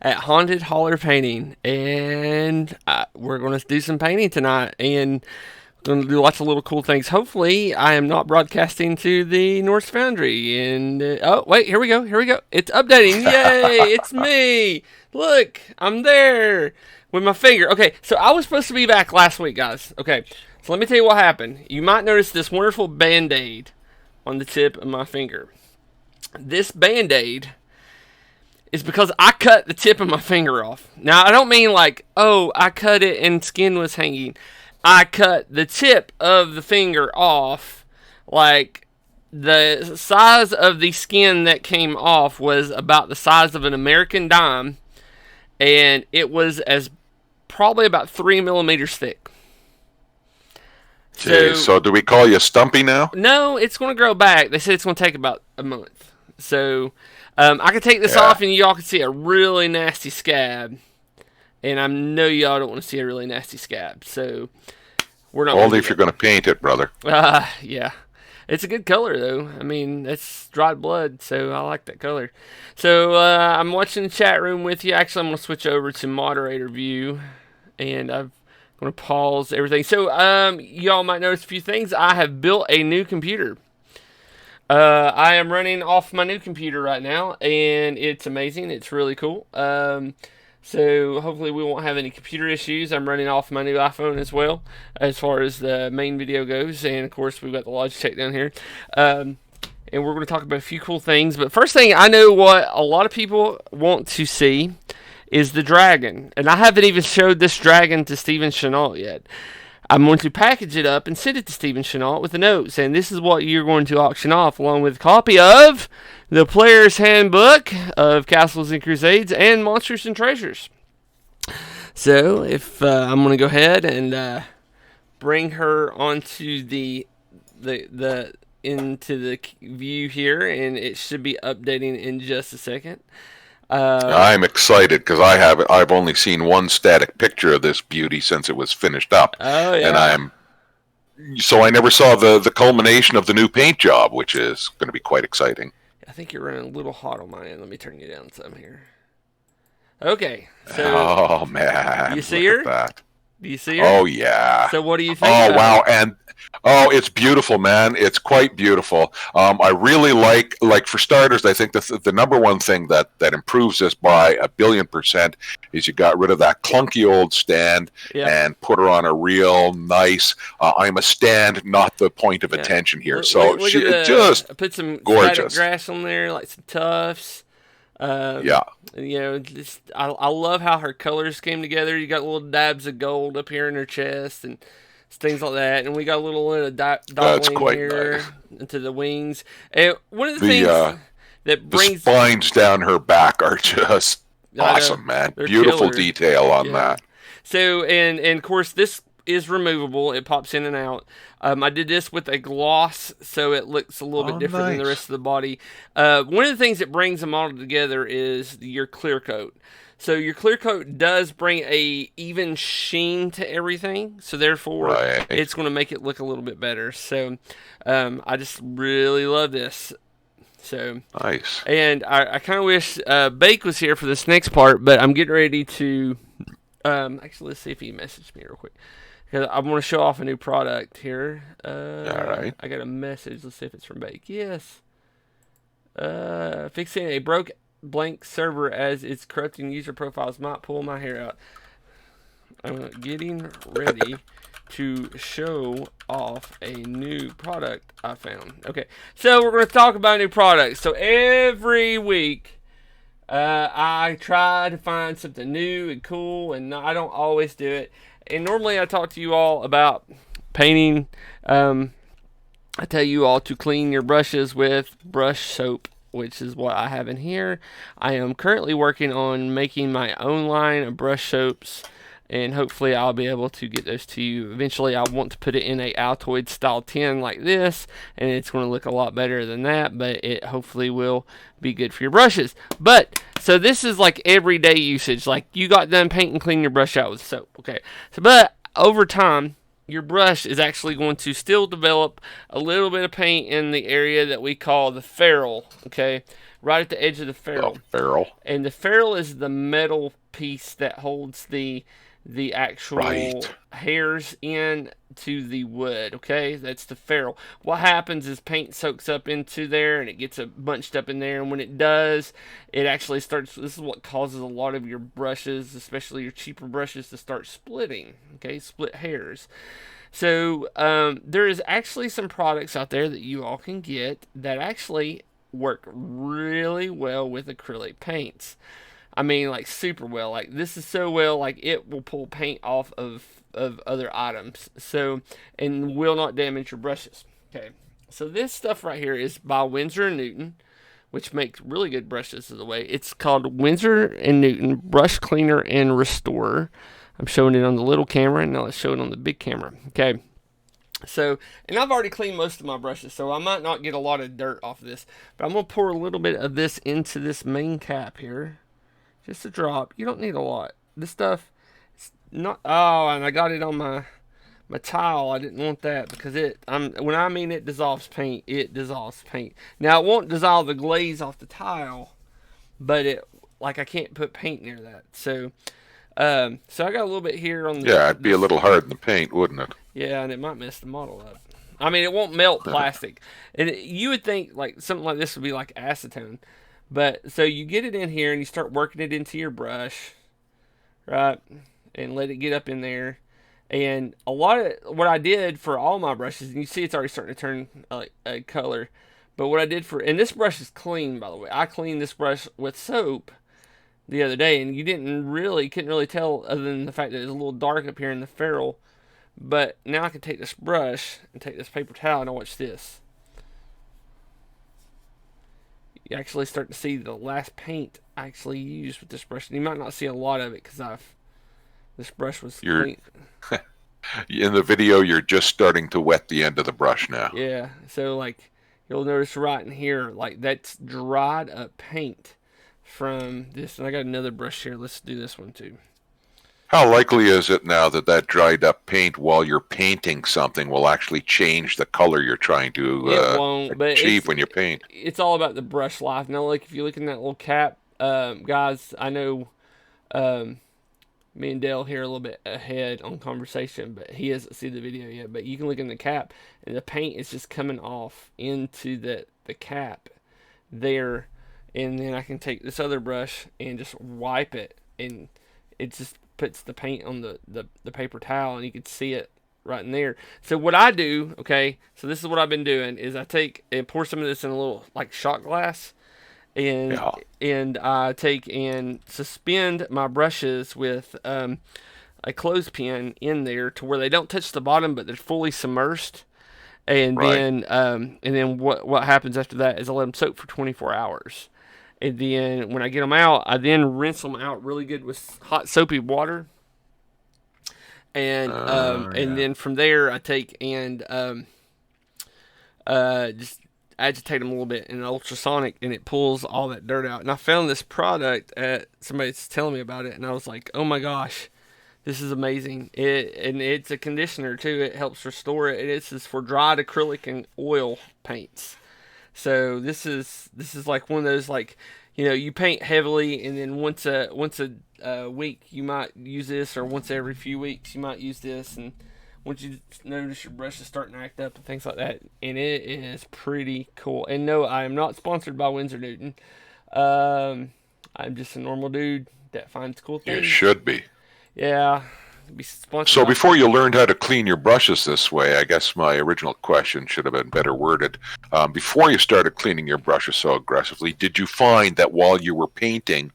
at Haunted Holler Painting, and we're going to do some painting tonight, and going to do lots of little cool things. Hopefully, I am not broadcasting to the North Foundry. And oh wait, here we go, here we go. It's updating. Yay! It's me. Look, I'm there with my finger. Okay, so I was supposed to be back last week, guys. Okay, so let me tell you what happened. You might notice this wonderful Band-Aid on the tip of my finger. This Band-Aid is because I cut the tip of my finger off. Now, I don't mean like, oh, I cut it and skin was hanging. I cut the tip of the finger off. Like, the size of the skin that came off was about the size of an American dime. And it was as probably about 3 millimeters thick. So do we call you Stumpy now? No, it's going to grow back. They said it's going to take about a month. So I can take this Yeah. off and y'all can see a really nasty scab. And I know y'all don't want to see a really nasty scab. So we're not. Only if you're going to paint it, brother. Yeah. It's a good color, though. I mean, it's dried blood, so I like that color. So I'm watching the chat room with you. Actually, I'm going to switch over to moderator view. And I'm going to pause everything. So y'all might notice a few things. I have built a new computer. I am running off my new computer right now, and it's amazing. It's really cool. So hopefully we won't have any computer issues. I'm running off my new iPhone as well, as far as the main video goes. And of course we've got the Logitech down here. And we're going to talk about a few cool things. But first thing, I know what a lot of people want to see is the dragon. And I haven't even showed this dragon to Steven Chenault yet. I'm going to package it up and send it to Steven Chenault with the notes. And this is what you're going to auction off, along with a copy of the Player's Handbook of Castles and Crusades and Monsters and Treasures. So, if I'm going to go ahead and bring her onto the into the view here, and it should be updating in just a second. I'm excited because I've only seen one static picture of this beauty since it was finished up. Oh yeah. And I never saw the culmination of the new paint job, which is going to be quite exciting. I think you're running a little hot on my end. Let me turn you down some here. Okay. So Oh man, you see look her? at that. Do you see her? Oh yeah. So what do you think? Oh wow, and it's beautiful, man. It's quite beautiful. I really like for starters, I think the number one thing that improves this by 1,000,000,000% is you got rid of that clunky old stand and put her on a real nice. I'm a stand, not the point of attention here. So look she I put some gorgeous grass on there, like some tufts. Yeah. You know, just I love how her colors came together. You got little dabs of gold up here in her chest and things like that, and we got a little dotling here nice. into the wings. And one of the things that brings the spines down her back are just awesome, man. Beautiful killer. detail on that. So, and of course, this is removable. It pops in and out. I did this with a gloss, so it looks a little bit different than the rest of the body. One of the things that brings them all together is your clear coat. So your clear coat does bring a even sheen to everything. So therefore, it's going to make it look a little bit better. So I just really love this. So nice. And I kind of wish Bake was here for this next part, but I'm getting ready to. Actually, let's see if he messaged me real quick. Because I want to show off a new product here. All right. I got a message. Let's see if it's from Bake. Yes. Fixing a broke blank server as it's corrupting user profiles might pull my hair out. I'm getting ready to show off a new product I found. Okay, so we're going to talk about new products. So every week, I try to find something new and cool, and I don't always do it. And normally I talk to you all about painting. I tell you all to clean your brushes with brush soap, which is what I have in here. I am currently working on making my own line of brush soaps, and hopefully I'll be able to get those to you. Eventually I want to put it in a Altoid style tin like this, and it's going to look a lot better than that, but it hopefully will be good for your brushes. But so this is like everyday usage, like you got done painting, clean your brush out with soap. Okay, so but over time your brush is actually going to still develop a little bit of paint in the area that we call the ferrule, okay? Right at the edge of the The ferrule. ferrule. And the ferrule is the metal piece that holds the Right. actual hairs in to the wood, okay? That's the ferrule. What happens is paint soaks up into there and it gets bunched up in there, and when it does, it actually starts, this is what causes a lot of your brushes, especially your cheaper brushes, to start splitting, okay? Split hairs. So there is actually some products out there that you all can get that actually work really well with acrylic paints. I mean, like super well. Like this is so well, like it will pull paint off of other items. So and will not damage your brushes. Okay. So this stuff right here is by Winsor and Newton, which makes really good brushes. Of the way it's called Winsor and Newton Brush Cleaner and Restorer. I'm showing it on the little camera, and now let's show it on the big camera. Okay. So, and I've already cleaned most of my brushes, so I might not get a lot of dirt off of this, but I'm gonna pour a little bit of this into this main cap here. Just a drop. You don't need a lot. This stuff, it's not. Oh, and I got it on my towel. I didn't want that because when I mean it dissolves paint, it dissolves paint. Now it won't dissolve the glaze off the tile, but I can't put paint near that. So I got a little bit here on Yeah, it'd be a little hard in the paint, wouldn't it? Yeah, and it might mess the model up. I mean, it won't melt plastic, and you would think like something like this would be like acetone. But so you get it in here and you start working it into your brush, right? And let it get up in there. And a lot of what I did for all my brushes, and you see it's already starting to turn a color. But what I did and this brush is clean, by the way. I cleaned this brush with soap the other day, and couldn't really tell other than the fact that it's a little dark up here in the ferrule. But now I can take this brush and take this paper towel, and watch this. You actually start to see the last paint I actually used with this brush. And you might not see a lot of it because this brush was You're clean. in the video. You're just starting to wet the end of the brush now. Yeah, so like you'll notice right in here, like that's dried up paint from this. And I got another brush here. Let's do this one too. How likely is it now that that dried up paint while you're painting something will actually change the color you're trying to It won't, but achieve when you paint? It's all about the brush life. Now, like if you look in that little cap, guys, I know me and Dale here a little bit ahead on conversation, but he hasn't seen the video yet. But you can look in the cap, and the paint is just coming off into the cap there, and then I can take this other brush and just wipe it, and it just puts the paint on the paper towel, and you can see it right in there. So what I do, okay, so this is what I've been doing, is I take and pour some of this in a little like shot glass, and Yeah. and I take and suspend my brushes with a clothespin in there to where they don't touch the bottom, but they're fully submersed. And Right. then what happens after that is I let them soak for 24 hours. And then when I get them out, I then rinse them out really good with hot soapy water. And Yeah. then from there I take and just agitate them a little bit in an ultrasonic, and it pulls all that dirt out. And I found this product at somebody's telling me about it, and I was like, oh my gosh, this is amazing. It's a conditioner too. It helps restore it. This is for dried acrylic and oil paints. So this is like one of those, like, you paint heavily, and then once a week you might use this, or once every few weeks you might use this, and once you notice your brush is starting to act up and things like that, and it is pretty cool. And no, I am not sponsored by Winsor Newton. I'm just a normal dude that finds cool You things. should be. Yeah, be sponsored So by. before you learned how to clean your brushes this way, I guess my original question should have been better worded. Before you started cleaning your brushes so aggressively, did you find that while you were painting,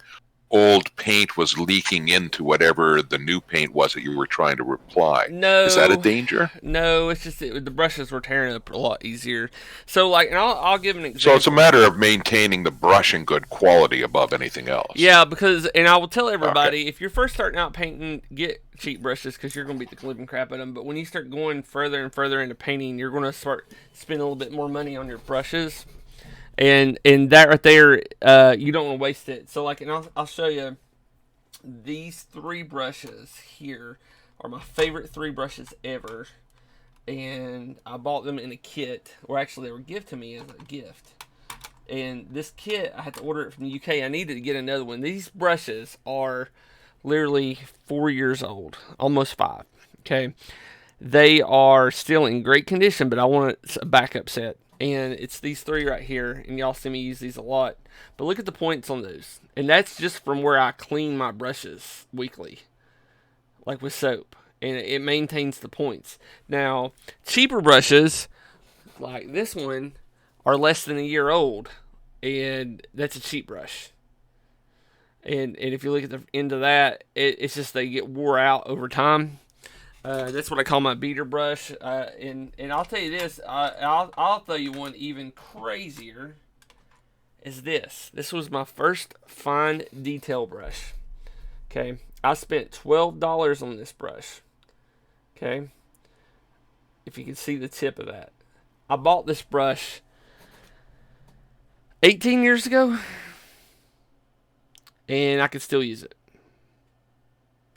old paint was leaking into whatever the new paint was that you were trying to apply? Is that a No, danger? no, it's just the brushes were tearing up a lot easier. So like, and I'll give an So it's a example. matter of maintaining the brush in good quality above anything else. Yeah, because, and I will tell Okay. everybody, if you're first starting out painting, get cheap brushes because you're going to beat the living crap at them. But when you start going further and further into painting, you're going to start spending a little bit more money on your brushes, and that right there, you don't want to waste it. So like, and I'll show you these three brushes here are my favorite three brushes ever. and I bought them in a kit, or actually they were gifted to me as a gift. And this kit, I had to order it from the UK. I needed to get another one. These brushes are literally 4 years old, almost 5. Okay, they are still in great condition, but I want a backup set. And it's these three right here, and y'all see me use these a lot. But look at the points on those. And that's just from where I clean my brushes weekly, like with soap. And it maintains the points. Now, cheaper brushes, like this one, are less than a year old. And that's a cheap brush. And if you look at the end of that, it's just they get wore out over time. That's what I call my beater brush. And I'll tell you this, I'll tell you one even crazier is this. This was my first fine detail brush. Okay, I spent $12 on this brush. Okay, if you can see the tip of that, I bought this brush 18 years ago, and I can still use it.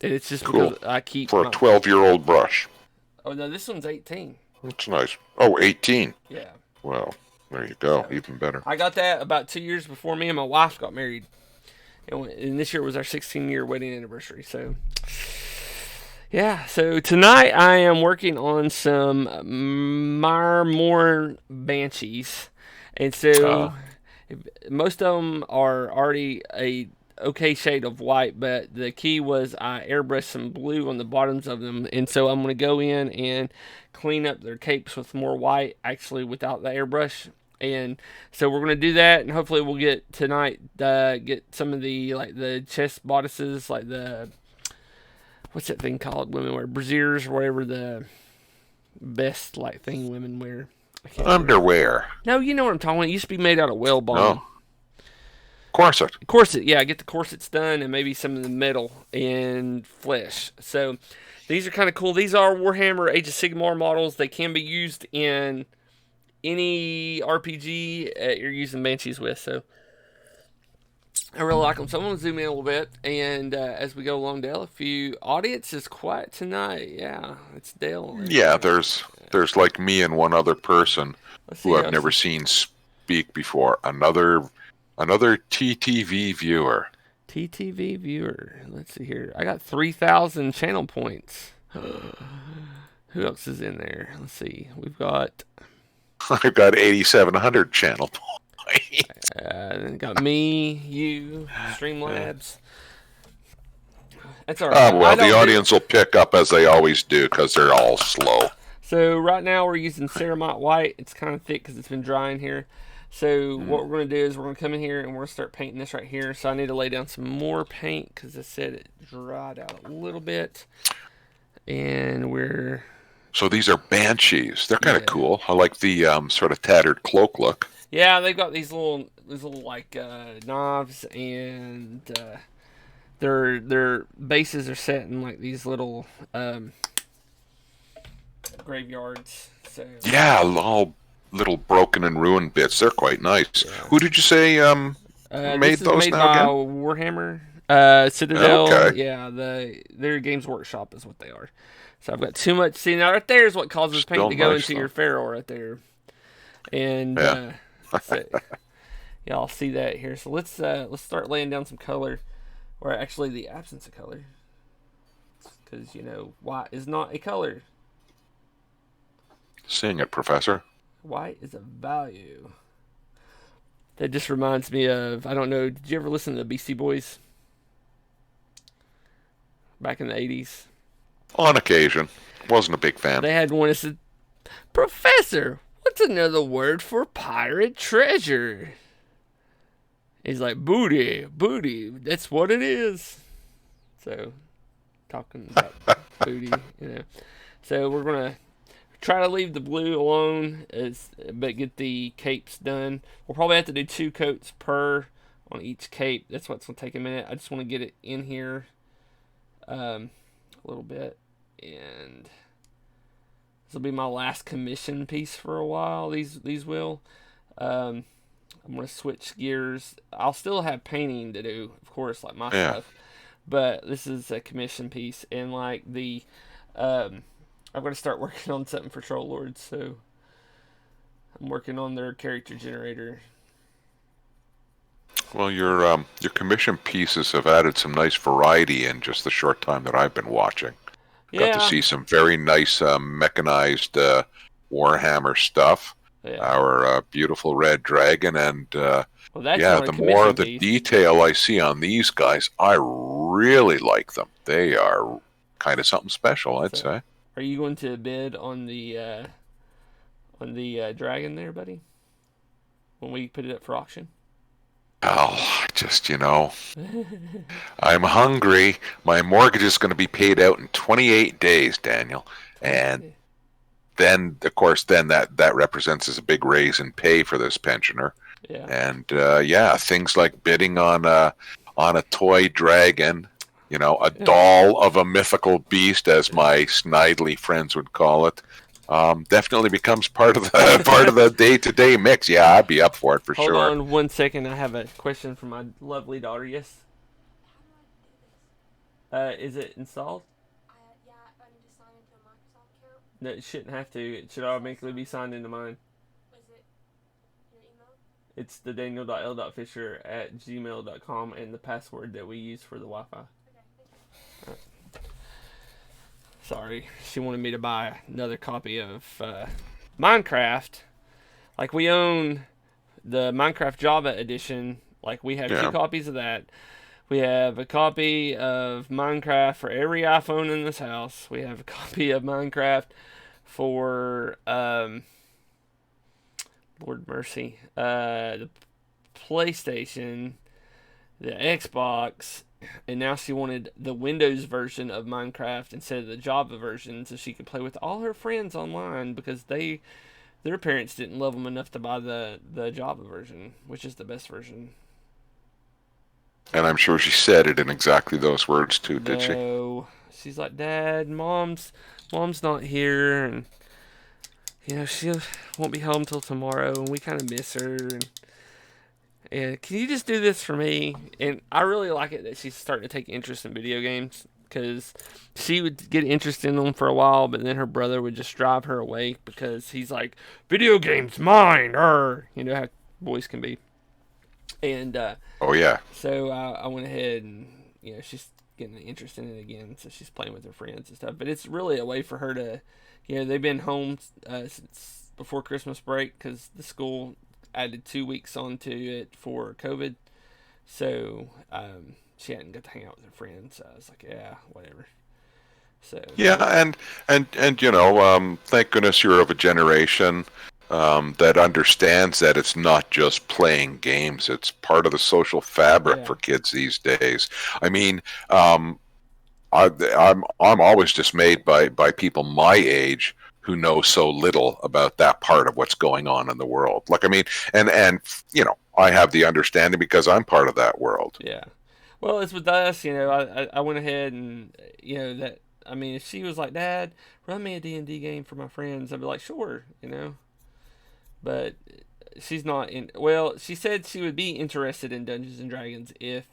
And it's just Cool. because I keep For a 12-year-old brush. Oh no, this one's 18. That's nice. Oh, 18. Yeah. Well, there you go. So, even better. I got that about 2 years before me and my wife got married. And this year was our 16-year wedding anniversary. So, yeah. So tonight I am working on some Miremore Banshees. And so most of them are already a okay shade of white, but the key was I airbrushed some blue on the bottoms of them, and so I'm going to go in and clean up their capes with more white, actually without the airbrush. And so we're going to do that, and hopefully we'll get tonight, get some of the, like the chest bodices, like the, what's that thing called women wear, brasiers or whatever the best like thing women wear. Underwear. No, you know what I'm talking about. It used to be made out of whalebone. No. Corset. Corset, yeah, get the corsets done and maybe some of the metal and flesh. So these are kind of cool. These are Warhammer Age of Sigmar models. They can be used in any RPG you're using Banshees with. So I really like them. So I'm going to zoom in a little bit. And as we go along, Dale, if you audience is quiet tonight, yeah, it's Dale. Yeah, there's like me and one other person who I've never seen speak before. Another TTV viewer. TTV viewer. Let's see here. I got 3,000 channel points. Who else is in there? Let's see. We've got. I've got 8,700 channel points. Got me, you, Streamlabs. That's all right. Well, the audience will pick up as they always do because they're all slow. So right now we're using ceramite white. It's kind of thick because it's been drying here. So what we're going to do is we're going to come in here and we're going to start painting this right here. So I need to lay down some more paint because I said it dried out a little bit. And we're... So these are Banshees. They're kind of cool. I like the sort of tattered cloak look. Yeah, they've got these little like knobs, and their bases are set in like these little graveyards. So yeah, all little broken and ruined bits. They're quite nice. Yeah. Who did you say made those made now by again? Warhammer Citadel. Okay. Yeah, their Games Workshop is what they are. So I've got too much. See, now right there is what causes paint to go into your ferrule right there. And so, y'all see that here. So let's start laying down some color, or actually the absence of color, because white is not a color. Sing it, Professor. White is a value. That just reminds me of, I don't know, did you ever listen to the Beastie Boys? Back in the 80s? On occasion. Wasn't a big fan. They had one that said, Professor, what's another word for pirate treasure? He's like, booty, that's what it is. So, talking about booty, So we're going to try to leave the blue alone, but get the capes done. We'll probably have to do 2 coats per on each cape. That's what's going to take a minute. I just want to get it in here a little bit. And this will be my last commission piece for a while. These will. I'm going to switch gears. I'll still have painting to do, of course, like my stuff. But this is a commission piece. And like the I'm gonna start working on something for Troll Lords, so I'm working on their character generator. Well, your commission pieces have added some nice variety in just the short time that I've been watching. Got to Yeah, see some very nice mechanized Warhammer stuff. yeah. Our beautiful red dragon, and Well, that's yeah, not a the more commission of the piece. detail I see on these guys, I really like them. They are kind of something special, I'd So, say. are you going to bid on the dragon there, buddy? When we put it up for auction? Oh, just I'm hungry. My mortgage is going to be paid out in 28 days, Daniel, 28 and days. then of course then that represents as a big raise in pay for this pensioner. Yeah. And yeah, things like bidding on a toy dragon, a Yeah. doll of a mythical beast, as my snidely friends would call it, definitely becomes part of the part of the day to day mix. Yeah, I'd be up for it for Hold sure. on 1 second. I have a question from my lovely daughter. Yes. Is it installed? No, it shouldn't have to. It should automatically be signed into mine. It's the daniel.l.fisher@gmail.com and the password that we use for the Wi-Fi. Sorry, she wanted me to buy another copy of Minecraft. Like we own the Minecraft Java edition. Like we have two Yeah. copies of that. We have a copy of Minecraft for every iPhone in this house. We have a copy of Minecraft for Lord mercy, the PlayStation, the Xbox, and now she wanted the Windows version of Minecraft instead of the Java version, so she could play with all her friends online because their parents didn't love them enough to buy the Java version, which is the best version. And I'm sure she said it in exactly those words too, did she? No, she's like, Dad, mom's not here, and she won't be home till tomorrow, and we kind of miss her. And can you just do this for me? And I really like it that she's starting to take interest in video games because she would get interested in them for a while, but then her brother would just drive her away because he's like, "Video games, mine," or how boys can be. And Oh yeah. so I went ahead and she's getting an interest in it again, so she's playing with her friends and stuff. But it's really a way for her to, they've been home since before Christmas break because the school added 2 weeks onto it for COVID. So she hadn't got to hang out with her friends. So I was like, yeah, whatever. So Yeah, yeah, and thank goodness you're of a generation that understands that it's not just playing games; it's part of the social fabric yeah, for kids these days. I mean, um, I'm always dismayed by people my age who know so little about that part of what's going on in the world. Like, I mean, and I have the understanding because I'm part of that world. yeah. Well, it's with us. I went ahead and that. I mean, if she was like, Dad, run me a D&D game for my friends, I'd be like, sure. But she's not in. Well, she said she would be interested in Dungeons and Dragons if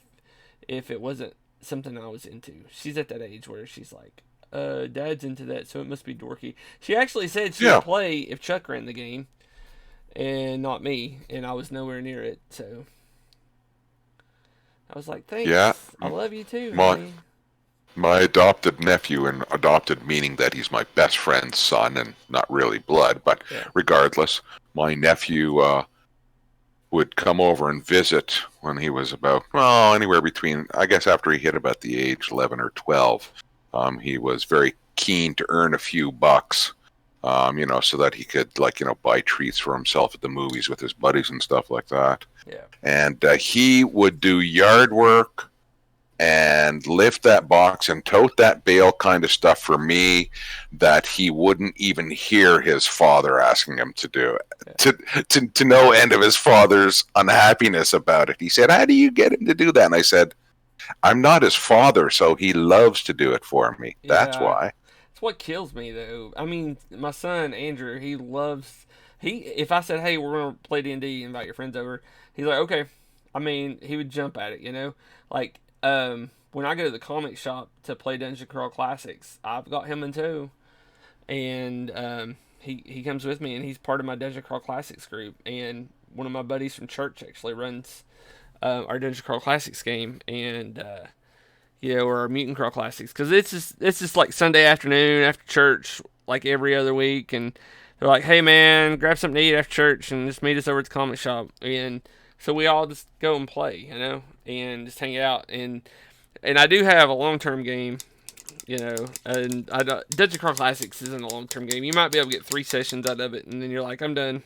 it wasn't something I was into. She's at that age where she's like, Dad's into that, so it must be dorky. She actually said she would Yeah, play if Chuck ran the game and not me, and I was nowhere near it. So I was like, yeah. thanks. I love you too, My honey. My adopted nephew, and adopted meaning that he's my best friend's son and not really blood, but Yeah, regardless, my nephew would come over and visit when he was about, well, anywhere between, I guess after he hit about the age 11 or 12. He was very keen to earn a few bucks, so that he could, like, buy treats for himself at the movies with his buddies and stuff like that. yeah, And he would do yard work and lift that box and tote that bale kind of stuff for me that he wouldn't even hear his father asking him to do it. yeah, To no end of his father's unhappiness about it. He said, "How do you get him to do that?" And I said, "I'm not his father, so he loves to do it for me. That's yeah. why." It's what kills me though. I mean, my son Andrew, he loves he. If I said, "Hey, we're gonna play D&D, invite your friends over," he's like, "Okay." I mean, he would jump at it. Like when I go to the comic shop to play Dungeon Crawl Classics, I've got him in tow, and he comes with me, and he's part of my Dungeon Crawl Classics group. And one of my buddies from church actually runs our Dungeon Crawl Classics game, and or our Mutant Crawl Classics, because it's just like Sunday afternoon after church, like every other week, and they're like, "Hey man, grab something to eat after church, and just meet us over at the comic shop." And so we all just go and play, and just hang out. And I do have a long term game, and Dungeon Crawl Classics isn't a long term game. You might be able to get 3 sessions out of it, and then you're like, I'm done.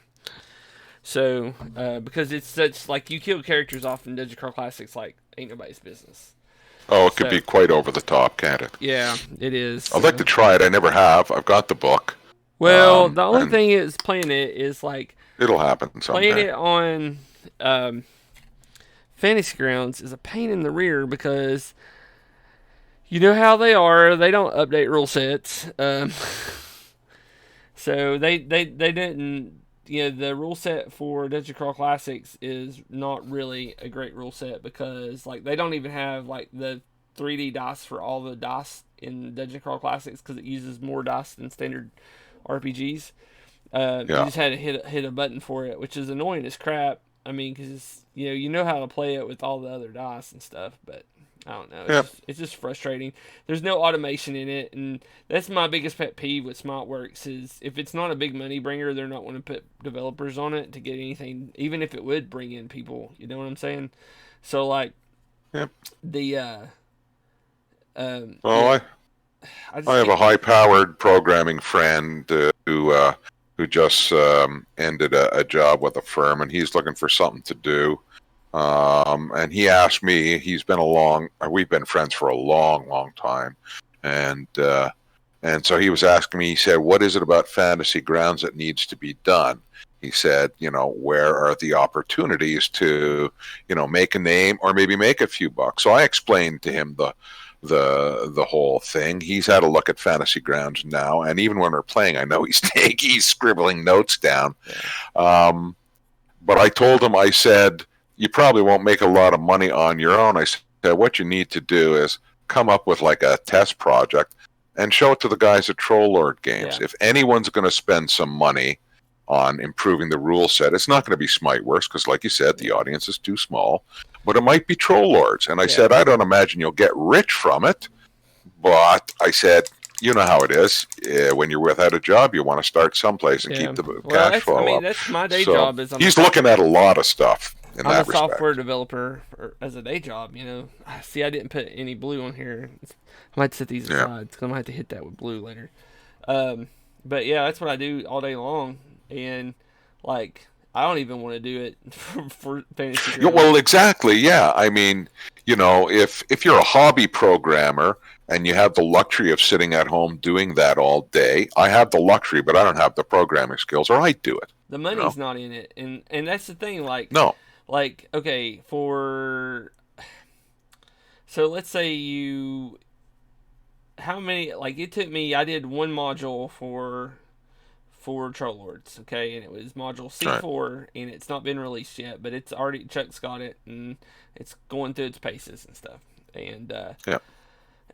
So, because it's such, like, you kill characters off in Dungeon Crawl Classics like ain't nobody's business. Oh, it could So, be quite over the top, can't it? yeah, it is. I'd like So. to try it. I never have. I've got the book. Well, the only And thing is playing it is like it'll happen playing someday. it on um, Fantasy Grounds is a pain in the rear because you know how they are. They don't update rule sets. So they didn't. The rule set for Dungeon Crawl Classics is not really a great rule set because like they don't even have like the 3D dice for all the dice in Dungeon Crawl Classics because it uses more dice than standard RPGs. You Yeah. just had to hit a button for it, which is annoying as crap. I mean, because you know how to play it with all the other dice and stuff, but I don't know. Yep. It's just frustrating. There's no automation in it, and that's my biggest pet peeve with SmiteWorks is if it's not a big money bringer, they're not going to put developers on it to get anything, even if it would bring in people. You know what I'm saying? So like Yep. the Well, I I just have can't. a high-powered programming friend who just ended a job with a firm, and he's looking for something to do. And he asked me. We've been friends for a long, long time, and so he was asking me. He said, "What is it about Fantasy Grounds that needs to be done?" He said, "Where are the opportunities to, make a name or maybe make a few bucks?" So I explained to him the whole thing. He's had a look at Fantasy Grounds now, and even when we're playing, I know he's scribbling notes down. Yeah. But I told him, I said, you probably won't make a lot of money on your own. I said, what you need to do is come up with like a test project and show it to the guys at Troll Lord Games. Yeah. If anyone's going to spend some money on improving the rule set, it's not going to be Smiteworks because, like you said, the audience is too small. But it might be Troll Lords. And I said, I don't imagine you'll get rich from it. But I said, you know how it is. When you're without a job, you want to start someplace and keep the cash flow up. That's my day So job. he's looking at a lot of stuff in I'm a that respect. software developer as a day job. See, I didn't put any blue on here. I might set these Yeah. aside because I might have to hit that with blue later. But yeah, that's what I do all day long, and like I don't even want to do it for fantasy. Yeah, well, exactly. Yeah. I mean, if you're a hobby programmer and you have the luxury of sitting at home doing that all day, I have the luxury, but I don't have the programming skills, or I'd do it. The You know? money's not in it, and that's the thing. No. Like okay, so let's say how many like it took me. I did one module for Troll Lords, okay, and it was module C4, right. And it's not been released yet, but it's already Chuck's got it, and it's going through its paces and stuff, and Yeah.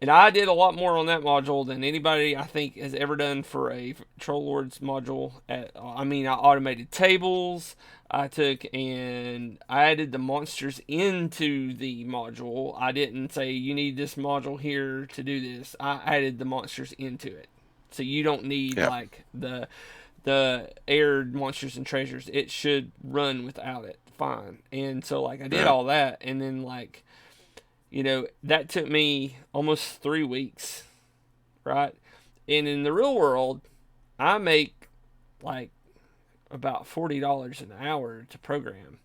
and I did a lot more on that module than anybody I think has ever done for a Troll Lords module. I automated tables. I took and I added the monsters into the module. I didn't say you need this module here to do this. I added the monsters into it, so you don't need Yeah. like the aired monsters and treasures. It should run without it fine. And so like I did all that, and then like that took me almost 3 weeks, right? And in the real world, I make like about $40 an hour to program.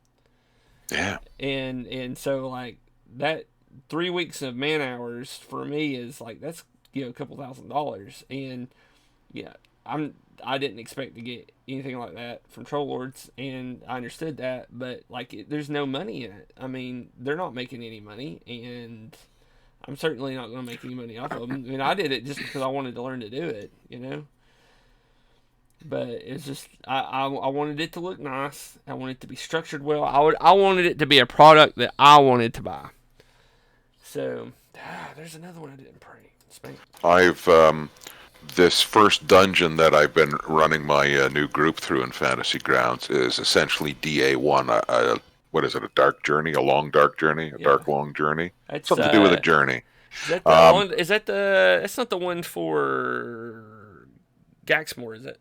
Yeah. And so like that 3 weeks of man hours for me is like that's a couple $1,000, and yeah, I didn't expect to get anything like that from Troll Lords, and I understood that, but like there's no money in it. I mean, they're not making any money, and I'm certainly not going to make any money off of them. I mean, I did it just because I wanted to learn to do it. But it's just I wanted it to look nice. I wanted it to be structured well. I wanted it to be a product that I wanted to buy. So there's another one I didn't print. I've this first dungeon that I've been running my new group through in Fantasy Grounds is essentially DA1. What is it? A dark journey, a long dark journey, a Yeah. dark long journey, That's something to do with a journey. is that the Um, long? Is that the? That's not the one for Gaxmore, is it?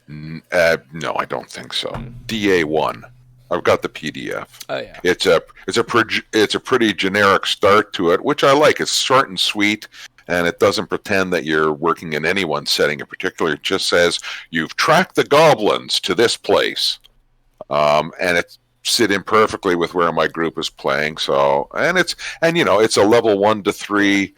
no, I don't think so. Mm. DA1. I've got the PDF. Oh yeah. It's a pretty generic start to it, which I like. It's short and sweet, and it doesn't pretend that you're working in anyone's setting in particular. It just says you've tracked the goblins to this place, and it sit in perfectly with where my group is playing. So, it's a level 1 to 3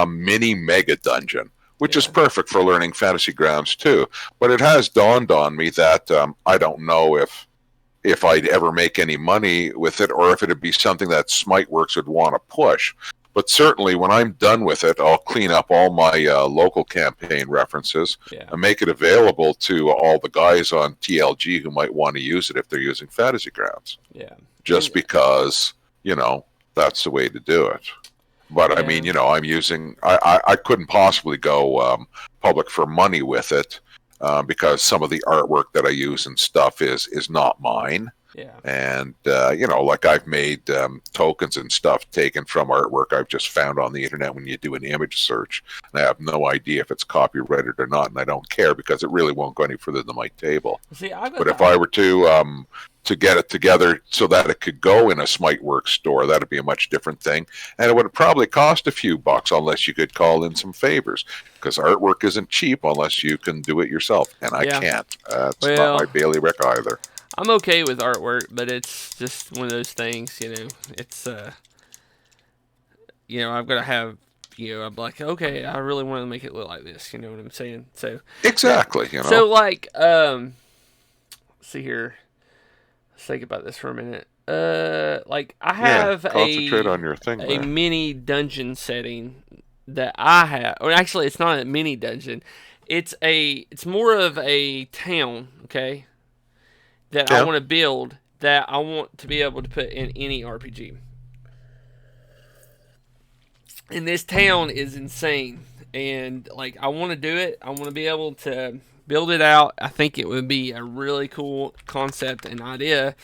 mini mega dungeon, which is Yeah. perfect for learning Fantasy Grounds too. But it has dawned on me that I don't know if I'd ever make any money with it, or if it'd be something that Smiteworks would want to push. But certainly, when I'm done with it, I'll clean up all my local campaign references Yeah. and make it available to all the guys on TLG who might want to use it if they're using Fantasy Grounds. Yeah. Just And, because, that's the way to do it. But I yeah. mean, I'm using, I couldn't possibly go public for money with it because some of the artwork that I use and stuff is not mine. Yeah. And like I've made tokens and stuff taken from artwork I've just found on the internet when you do an image search, and I have no idea if it's copyrighted or not, and I don't care because it really won't go any further than my table. See, I got But if the. I were to get it together so that it could go in a Smiteworks store, that'd be a much different thing, and it would probably cost a few bucks unless you could call in some favors, because artwork isn't cheap unless you can do it yourself, and I Yeah. can't. That's not my Well, bailiwick either. I'm okay with artwork, but it's just one of those things, It's I've got to have, I'm like, okay, I really want to make it look like this. You know what I'm saying? So yeah. Exactly, So like, let's see here. Let's think about this for a minute. Like I Yeah, have concentrate on your thing a there. mini dungeon setting that I have. Or actually, it's not a mini dungeon. It's more of a town. Okay, that I Yeah. want to build that I want to be able to put in any RPG. And this town is insane. And like I want to do it. I want to be able to build it out. I think it would be a really cool concept and idea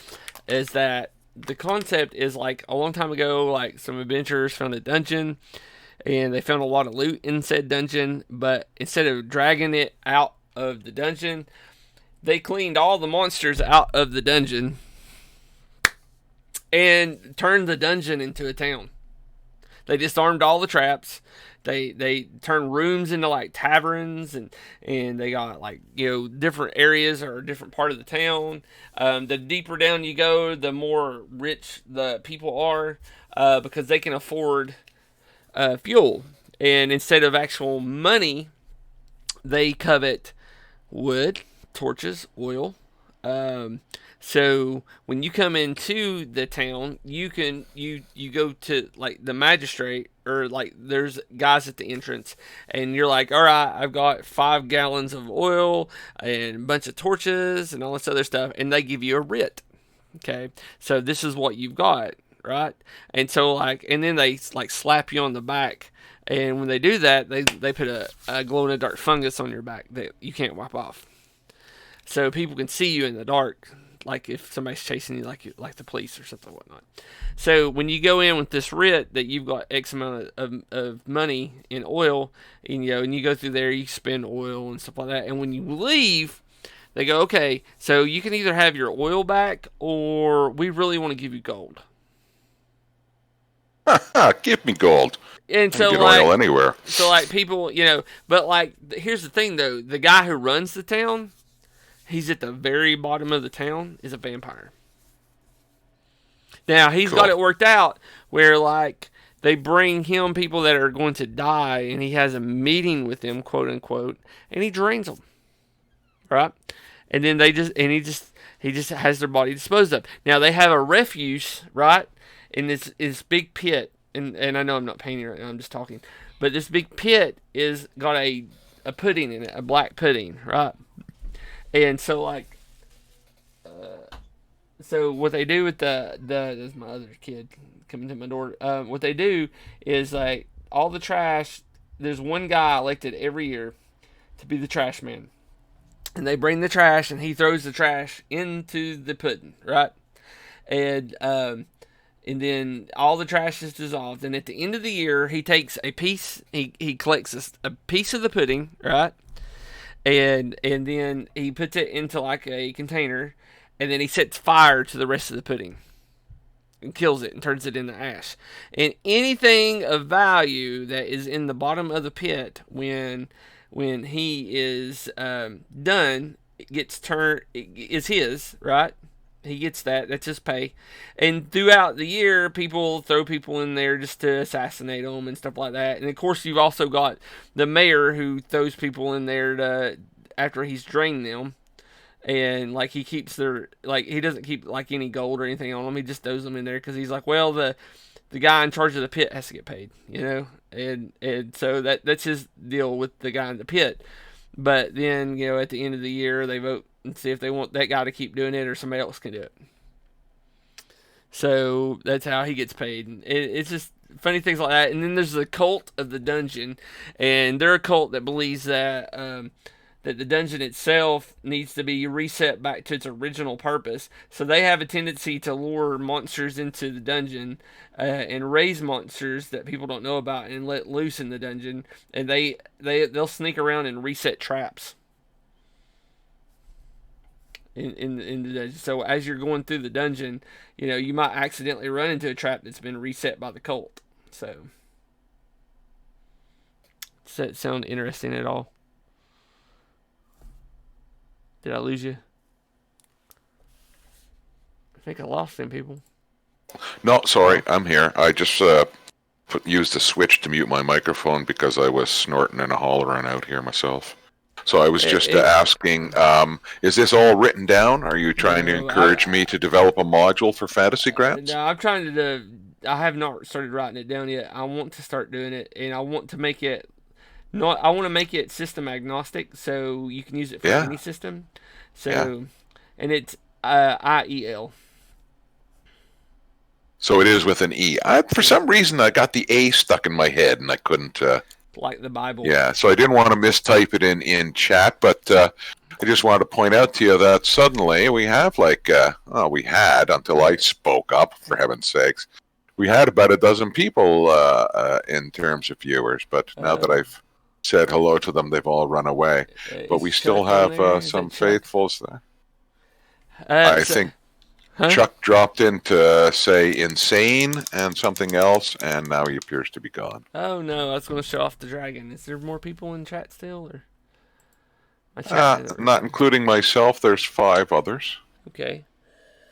is that the concept is like a long time ago like some adventurers found a dungeon and they found a lot of loot in said dungeon, but instead of dragging it out of the dungeon, they cleaned all the monsters out of the dungeon and turned the dungeon into a town. They disarmed all the traps. They turned rooms into like taverns and they got like different areas or a different part of the town. The deeper down you go, the more rich the people are because they can afford fuel. And instead of actual money, they covet wood, torches, oil. Um, so when you come into the town, you go to like the magistrate or like there's guys at the entrance, and you're like, all right, I've got 5 gallons of oil and a bunch of torches and all this other stuff, and they give you a writ. Okay, so this is what you've got, right? And so like, and then they like slap you on the back. And when they do that, they put a glow in the dark fungus on your back that you can't wipe off so people can see you in the dark, like if somebody's chasing you, like the police or something whatnot. So when you go in with this writ that you've got X amount of money in oil, and you go through there, you spend oil and stuff like that, and when you leave, they go, okay, so you can either have your oil back or we really want to give you gold. Give me gold. And I can so get like, oil anywhere. people, but like, here's the thing though: the guy who runs the town, he's at the very bottom of the town, is a vampire. Now he's got Cool. it worked out where like they bring him people that are going to die, and he has a meeting with them, quote unquote, and he drains them, right? And then he just has their body disposed of. Now they have a refuse, right? In this big pit, and I know I'm not painting right now, I'm just talking, but this big pit is got a pudding in it, a black pudding, right? And so like so what they do with the there's my other kid coming to my door. What they do is like all the trash. There's one guy elected every year to be the trash man. And they bring the trash, and he throws the trash into the pudding, right? And and then all the trash is dissolved. And at the end of the year, he takes a piece. He collects a piece of the pudding, right? And then he puts it into like a container, and then he sets fire to the rest of the pudding and kills it and turns it into ash. And anything of value that is in the bottom of the pit when he is done, it gets turned is his, right? He gets that. That's his pay. And throughout the year, people throw people in there just to assassinate them and stuff like that. And of course, you've also got the mayor who throws people in there to, after he's drained them. And like he keeps their like he doesn't keep like any gold or anything on them. He just throws them in there because he's like, well, the guy in charge of the pit has to get paid, you know. And so that's his deal with the guy in the pit. But then at the end of the year, they vote and see if they want that guy to keep doing it or somebody else can do it. So that's how he gets paid. It's just funny things like that. And then there's the cult of the dungeon, and they're a cult that believes that the dungeon itself needs to be reset back to its original purpose. So they have a tendency to lure monsters into the dungeon and raise monsters that people don't know about and let loose in the dungeon. And they'll sneak around and reset traps in the dungeon. So as you're going through the dungeon, you might accidentally run into a trap that's been reset by the cult. So does that sound interesting at all? Did I lose you? I think I lost them people. No, sorry, I'm here. I just used the switch to mute my microphone because I was snorting and hollering out here myself. So I was just asking, is this all written down? Are you trying to encourage me to develop a module for Fantasy Grounds? No, I'm trying to. I have not started writing it down yet. I want to start doing it, and I want to make it. I want to make it system agnostic, so you can use it for any system. So, and it's IEL. So it is with an E. For some reason, I got the A stuck in my head, and I couldn't. Like the Bible. Yeah, so I didn't want to mistype it in chat, but I just wanted to point out to you that suddenly we have we had, until I spoke up, for heaven's sakes, we had about a dozen people in terms of viewers, but now that I've said hello to them, they've all run away. But we still have some faithfuls there. I think Chuck dropped in to say insane and something else, and now he appears to be gone. Oh no, I was going to show off the dragon. Is there more people in chat still, or? Not including myself, there's 5 others. Okay.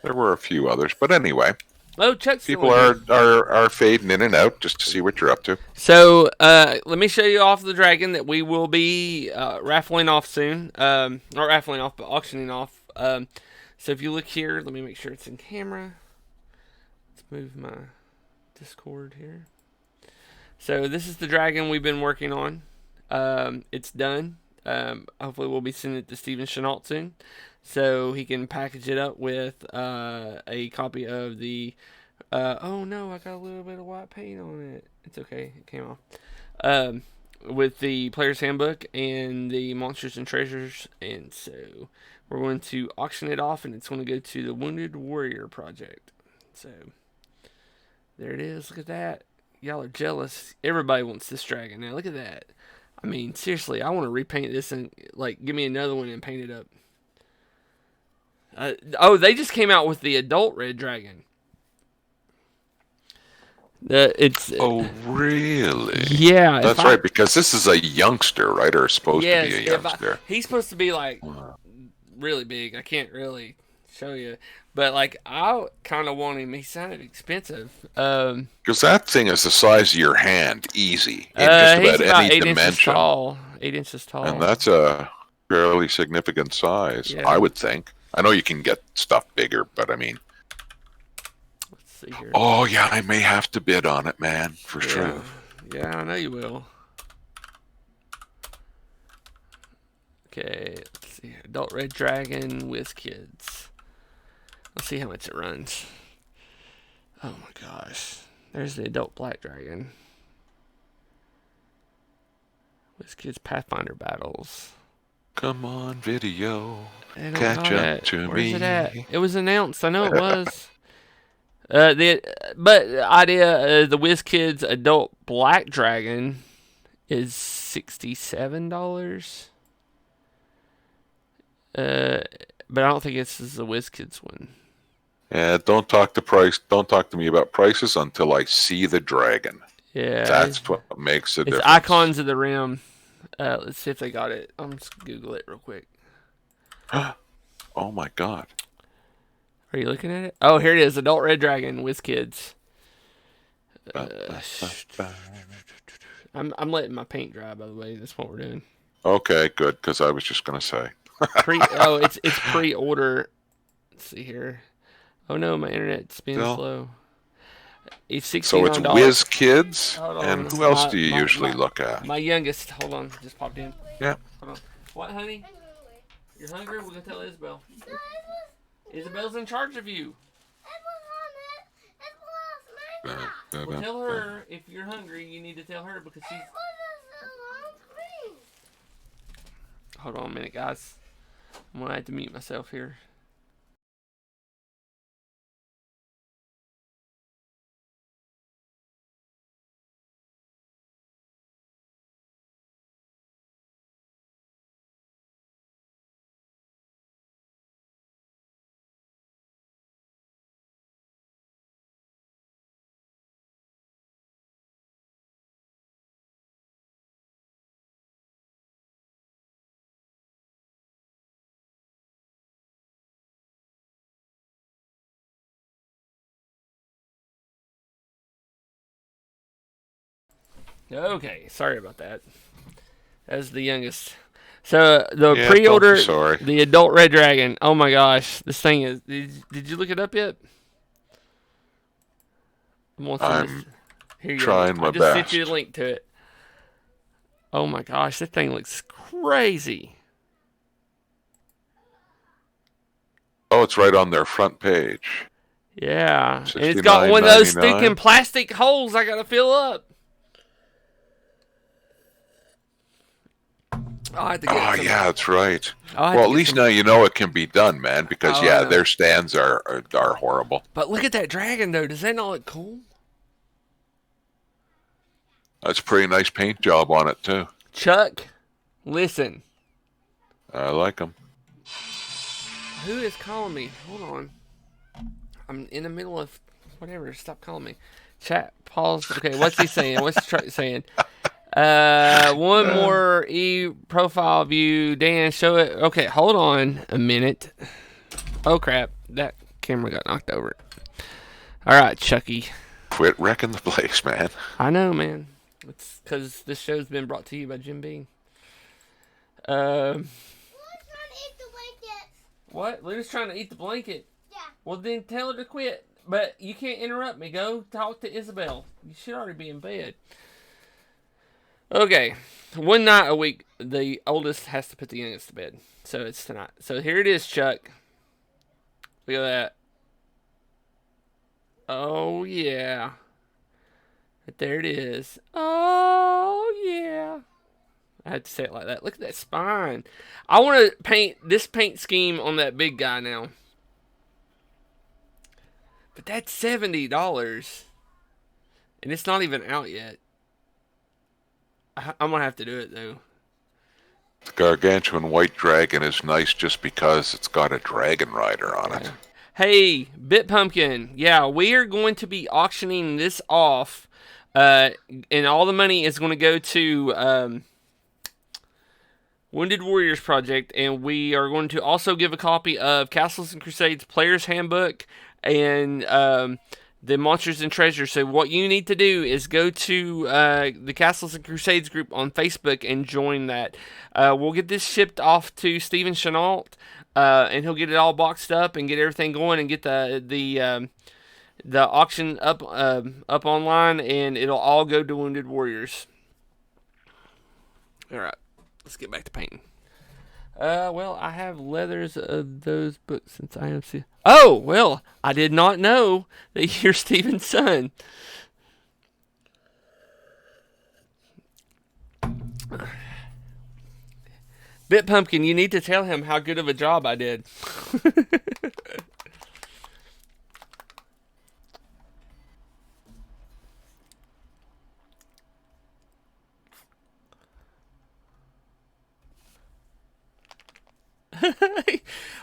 There were a few others, but anyway. Oh, Chuck's people are fading in and out just to see what you're up to. So let me show you off the dragon that we will be raffling off soon. Not raffling off, but auctioning off. So if you look here, let me make sure it's in camera. Let's move my Discord here. So this is the dragon we've been working on. It's done. Hopefully we'll be sending it to Steven Chenault soon, so he can package it up with a copy of the. Oh no, I got a little bit of white paint on it. It's okay, it came off. With the player's handbook and the monsters and treasures, and so we're going to auction it off, and it's going to go to the Wounded Warrior Project. So there it is. Look at that. Y'all are jealous. Everybody wants this dragon now. Look at that. I mean, seriously, I want to repaint this and give me another one and paint it up. They just came out with the adult red dragon. Oh, really? Yeah. That's right, because this is a youngster, right? Or supposed to be a youngster. He's supposed to be really big. I can't really show you. But I kind of want him. He sounded expensive. Because that thing is the size of your hand, easy. In just about any 8 dimension. Inches tall. 8 inches tall. And that's a fairly significant size, I would think. I know you can get stuff bigger, but I mean. Let's see here. Oh yeah, I may have to bid on it, man, for sure. Yeah, I know you will. Okay, let's see. Adult red dragon with kids. Let's see how much it runs. Oh my gosh. There's the adult black dragon. Kids Pathfinder battles. Come on, video. They don't Catch got up it. to Where's it at? me. It was announced. I know it was. The idea, the WizKids Adult Black Dragon is $67. But I don't think this is the WizKids one. Yeah, don't talk to price. Don't talk to me about prices until I see the dragon. Yeah, That's what makes a it's difference. Icons of the Rim. Let's see if they got it. I'm just Google it real quick. Oh my god! Are you looking at it? Oh, here it is. Adult Red Dragon WizKids. I'm letting my paint dry. By the way, that's what we're doing. Okay, good. Because I was just gonna say. It's pre-order. Let's see here. Oh no, my internet's being slow. It's $69. So it's WizKids, Hold and on. who else do you usually look at? My youngest. Hold on, just popped in. Yeah. Hold on. What, honey? You're hungry? We're gonna tell Isabel. Isabel's in charge of you. Well, tell her if you're hungry. You need to tell her because she's. Hold on a minute, guys. I'm gonna have to mute myself here. Okay, sorry about that. That's the youngest. So the pre-order, the Adult Red Dragon. Oh my gosh, this thing is. Did you look it up yet? I'm trying my best. I just sent you the link to it. Oh my gosh, that thing looks crazy. Oh, it's right on their front page. Yeah, and it's got one of those stinking plastic holes I gotta fill up. Oh yeah, that's right. Well, at least now you know it can be done, man. Because their stands are horrible. But look at that dragon, though. Does that not look cool? That's a pretty nice paint job on it too. Chuck, listen. I like them. Who is calling me? Hold on. I'm in the middle of whatever. Stop calling me. Chat, pause. Okay, what's he saying? What's he saying? One more profile view. Dan, show it. Okay, hold on a minute. Oh crap, that camera got knocked over. All right, Chucky. Quit wrecking the place, man. I know, man. It's because this show's been brought to you by Jim Beam. What? Luna's trying to eat the blanket. Yeah. Well, then tell her to quit. But you can't interrupt me. Go talk to Isabel. You should already be in bed. Okay, one night a week, the oldest has to put the youngest to bed. So it's tonight. So here it is, Chuck. Look at that. Oh, yeah. But there it is. Oh, yeah. I had to say it like that. Look at that spine. I want to paint this paint scheme on that big guy now. But that's $70. And it's not even out yet. I'm going to have to do it, though. The gargantuan white dragon is nice just because it's got a dragon rider on it. Hey, Bit Pumpkin. Yeah, we are going to be auctioning this off. And all the money is going to go to Wounded Warriors Project. And we are going to also give a copy of Castles and Crusades Player's Handbook and the Monsters and Treasures. So what you need to do is go to the Castles and Crusades group on Facebook and join that. We'll get this shipped off to Steven Chenault, and he'll get it all boxed up and get everything going and get the auction up online, and it'll all go to Wounded Warriors. All right, let's get back to painting. Well, I have leathers of those books since I am. Oh, well, I did not know that you're Steven's son. Bit Pumpkin, you need to tell him how good of a job I did.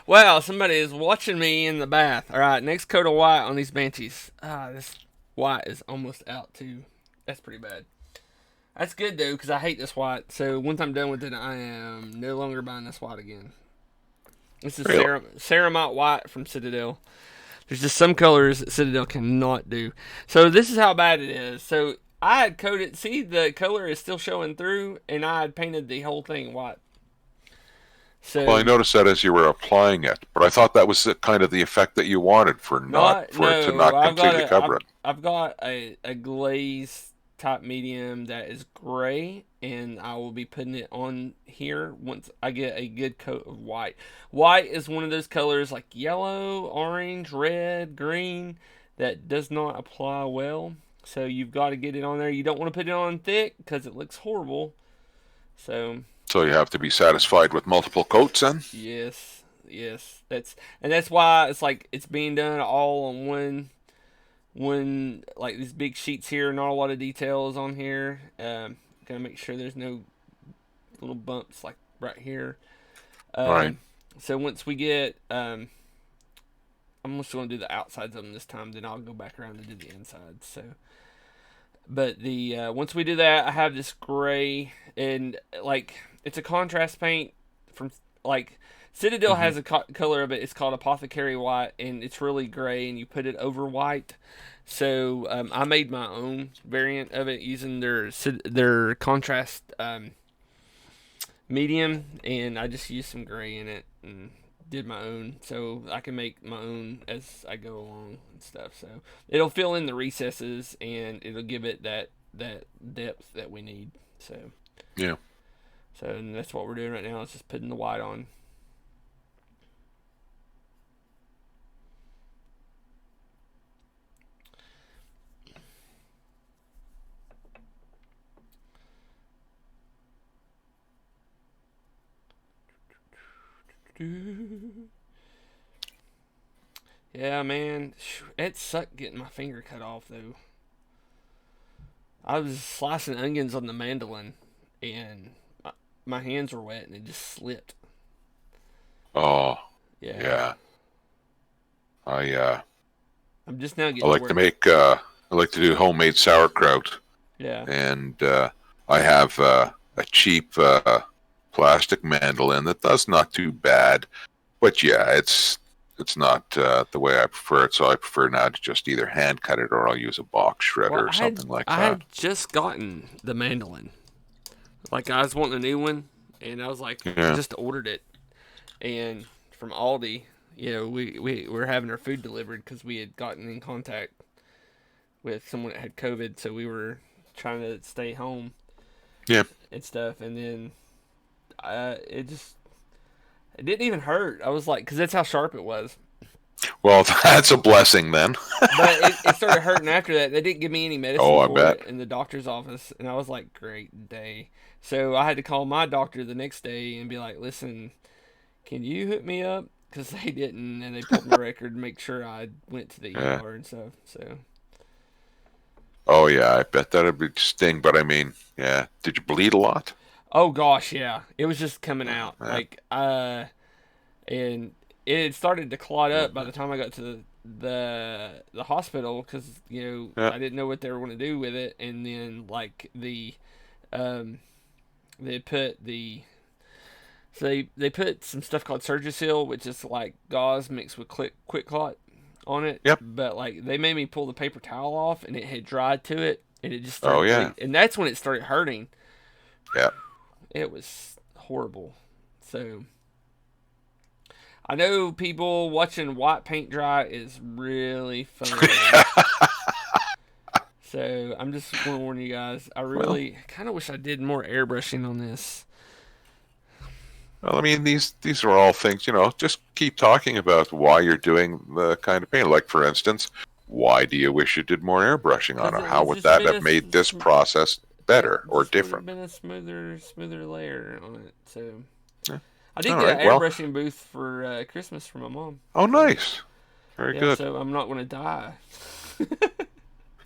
Wow, somebody is watching me in the bath. All right, next coat of white on these Banshees. This white is almost out too. That's pretty bad. That's good though, because I hate this white. So once I'm done with it, I am no longer buying this white again. This is Really? Ceramite white from Citadel. There's just some colors that Citadel cannot do. So this is how bad it is. So I had coated. See, the color is still showing through, and I had painted the whole thing white. Well, I So noticed that as you were applying it, but I thought that was kind of the effect that you wanted not for it to no. not completely cover it. I've got a glaze type medium that is gray, and I will be putting it on here once I get a good coat of white. White is one of those colors like yellow, orange, red, green that does not apply well. So you've got to get it on there. You don't want to put it on thick because it looks horrible. So So you have to be satisfied with multiple coats, then. yes, yes, that's why it's like it's being done all on one like these big sheets here. Not a lot of details on here. Gotta make sure there's no little bumps like right here. Right. So once we get, I'm just gonna do the outsides of them this time. Then I'll go back around and do the insides. So, but the once we do that, I have this gray and like it's a contrast paint from like Citadel Hmm. has a color of it. It's called Apothecary White, and it's really gray, and you put it over white. So I made my own variant of it using their contrast medium, and I just used some gray in it and did my own, so I can make my own as I go along and stuff. So it'll fill in the recesses, and it'll give it that depth that we need. So Yeah. and that's what we're doing right now. It's just putting the white on. Yeah, man, it sucked getting my finger cut off though. I was slicing onions on the mandolin, and my hands were wet, and it just slipped. Oh, Yeah, yeah. I I'm just now I getting to like to work. make I like to do homemade sauerkraut, Yeah. and I have a cheap plastic mandolin that does not too bad. But yeah, it's not the way I prefer it. So I prefer now to just either hand cut it or I'll use a box Well, shredder or something like I that. had just gotten the mandolin. Like I was wanting a new one, and I was like, I Yeah. just ordered it, and from Aldi. You know, we were having our food delivered because we had gotten in contact with someone that had COVID, so we were trying to stay home Yeah. and stuff. And then it didn't even hurt. I was like, because that's how sharp it was. Well, that's a blessing then. But it started hurting after that. They didn't give me any medicine Oh, I for bet. it in the doctor's office, and I was like, great day. So I had to call my doctor the next day and be like, listen, can you hook me up? Because they didn't, and they pulled my record to make sure I went to the Yeah. ER and stuff. So Oh yeah, I bet that'd be sting. But I mean, yeah. Did you bleed a lot? oh gosh, yeah, it was just coming Oh out man. and it had started to clot Yeah. up by the time I got to the hospital because Yeah. I didn't know what they were going to do with it, and then like um they put the so they put some stuff called Surgisil, which is like gauze mixed with quick clot on it, Yep. but like they made me pull the paper towel off, and it had dried to it, and it just Oh started yeah. bleeding, and that's when it started hurting. Yeah. It was horrible. So I know people watching white paint dry is really fun. So I'm just going to warn you guys. I Well, really kind of wish I did more airbrushing on this. well, I mean, these are all things. Just keep talking about why you're doing the kind of paint. Like for instance, why do you wish you did more airbrushing on Cause it? How it's would just that been have made this process it better or just would have different? been a smoother layer on it. So Yeah. I did All get right. an Well. airbrushing booth for Christmas for my mom. Oh, So nice. Very yeah, good. so I'm not gonna die.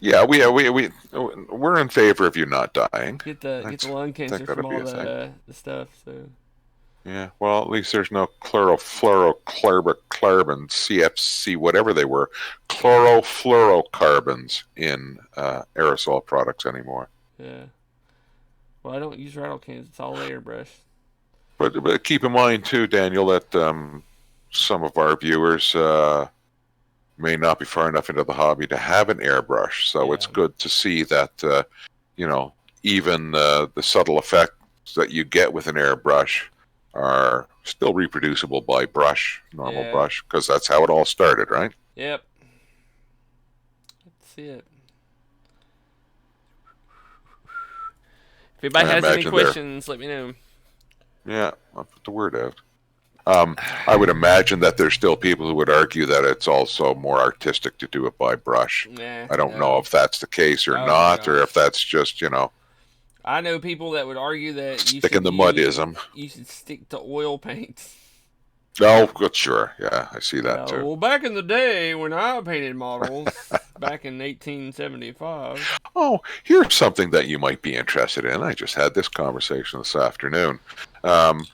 Yeah, we're in favor of you not dying. Get the That's lung I think cancer from that'd be all a thing. the stuff. So Yeah. Well, at least there's no chlorofluorocarbon, CFC, whatever they were, chlorofluorocarbons in aerosol products anymore. yeah. Well, I don't use rattle cans. It's all airbrush. But keep in mind too, Daniel, that some of our viewers may not be far enough into the hobby to have an airbrush. So it's Yeah. good to see that you know even the subtle effects that you get with an airbrush are still reproducible by normal Yeah. brush, because that's how it all started, right? Yep. That's it. If anybody I has any imagine they're questions, let me know. yeah. I'll put the word out. I would imagine that there's still people who would argue that it's also more artistic to do it by brush. Nah, I don't know no. if that's the case or Oh my not, or if gosh. that's just I know people that would argue that stick in the mudism. you should stick to oil paints. Oh, good, sure, yeah, I see that Yeah, too. well, back in the day when I painted models, back in 1875. Oh, here's something that you might be interested in. I just had this conversation this afternoon. Um,